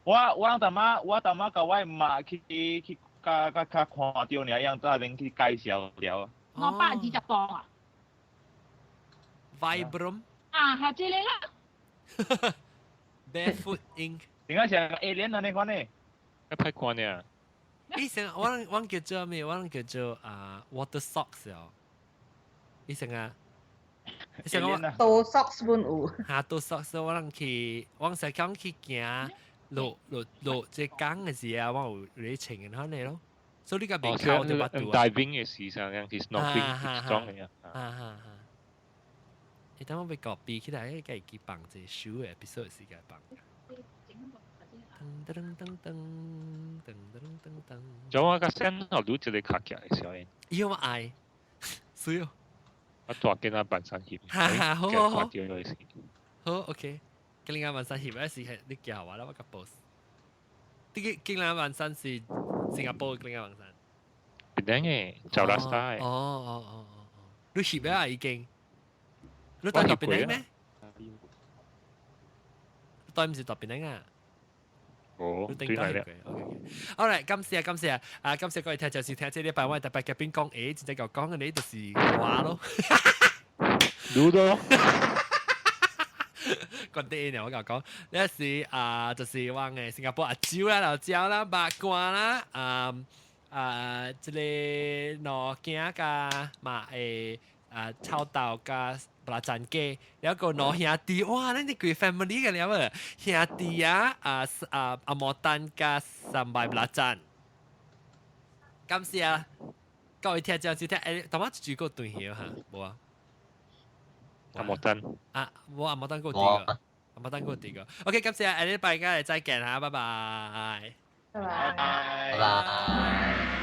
F: 我大媽甲我媽去甲看到你樣，再恁去介紹了。
B: 520磅啊
A: ！Vibram
B: 啊，係這裡啦。
A: Barefoot Ink。
F: 點解成 alien 啊？你講呢？
G: 一批關嘅。
A: 以前我叫做咩？我叫做water socks 哦。以前啊。以前我
D: 多 socks 本有。
A: 多 socks 我去，我成講去行落即江嘅時啊，我有你穿嘅可能咯。所以呢個邊靠就不多。
G: diving 嘅時上樣，其實 snorkeling 裝嘅啊。
A: 你等我俾個 B 起來，梗係幾棒隻 show 嘅 episode 時間棒。
G: 仲有個聲我錄住你卡嘅小嘢。
A: 因為我愛，所以
G: 我大見阿扮山協，
A: 好，好 OK。今年扮山協嗰時係你叫我啦，我個 boss。今年扮山是新加坡嘅今年扮山。
G: 邊嘅？就 last time。
A: 哦，你協啊已經。你代特別靚咩？代唔是特別靚啊！
G: 哦，
A: 對係啦。好啦，今次今次各位聽就是聽這禮拜我特別嘉賓講，真正講嘅呢就是話咯。
G: รู้咯。
A: 講啲嘢我講，呢是就是話嘅新加坡椒啦、老椒啦、八卦啦，即係羅鏡噶嘛臭豆噶。布拉贊嘅，有一個攞兄弟，哇！呢啲佢 family 嘅了啊，兄弟啊，阿莫丹加三百布拉贊，感謝啊！各位聽眾先聽，頭晚住個段嘢嚇，冇啊？
G: 阿莫丹
A: 冇阿莫丹嗰個啲個，阿莫丹嗰個啲個。OK，感謝啊！呢禮拜而家嚟再見嚇，拜拜。
D: 拜拜。
E: 拜拜。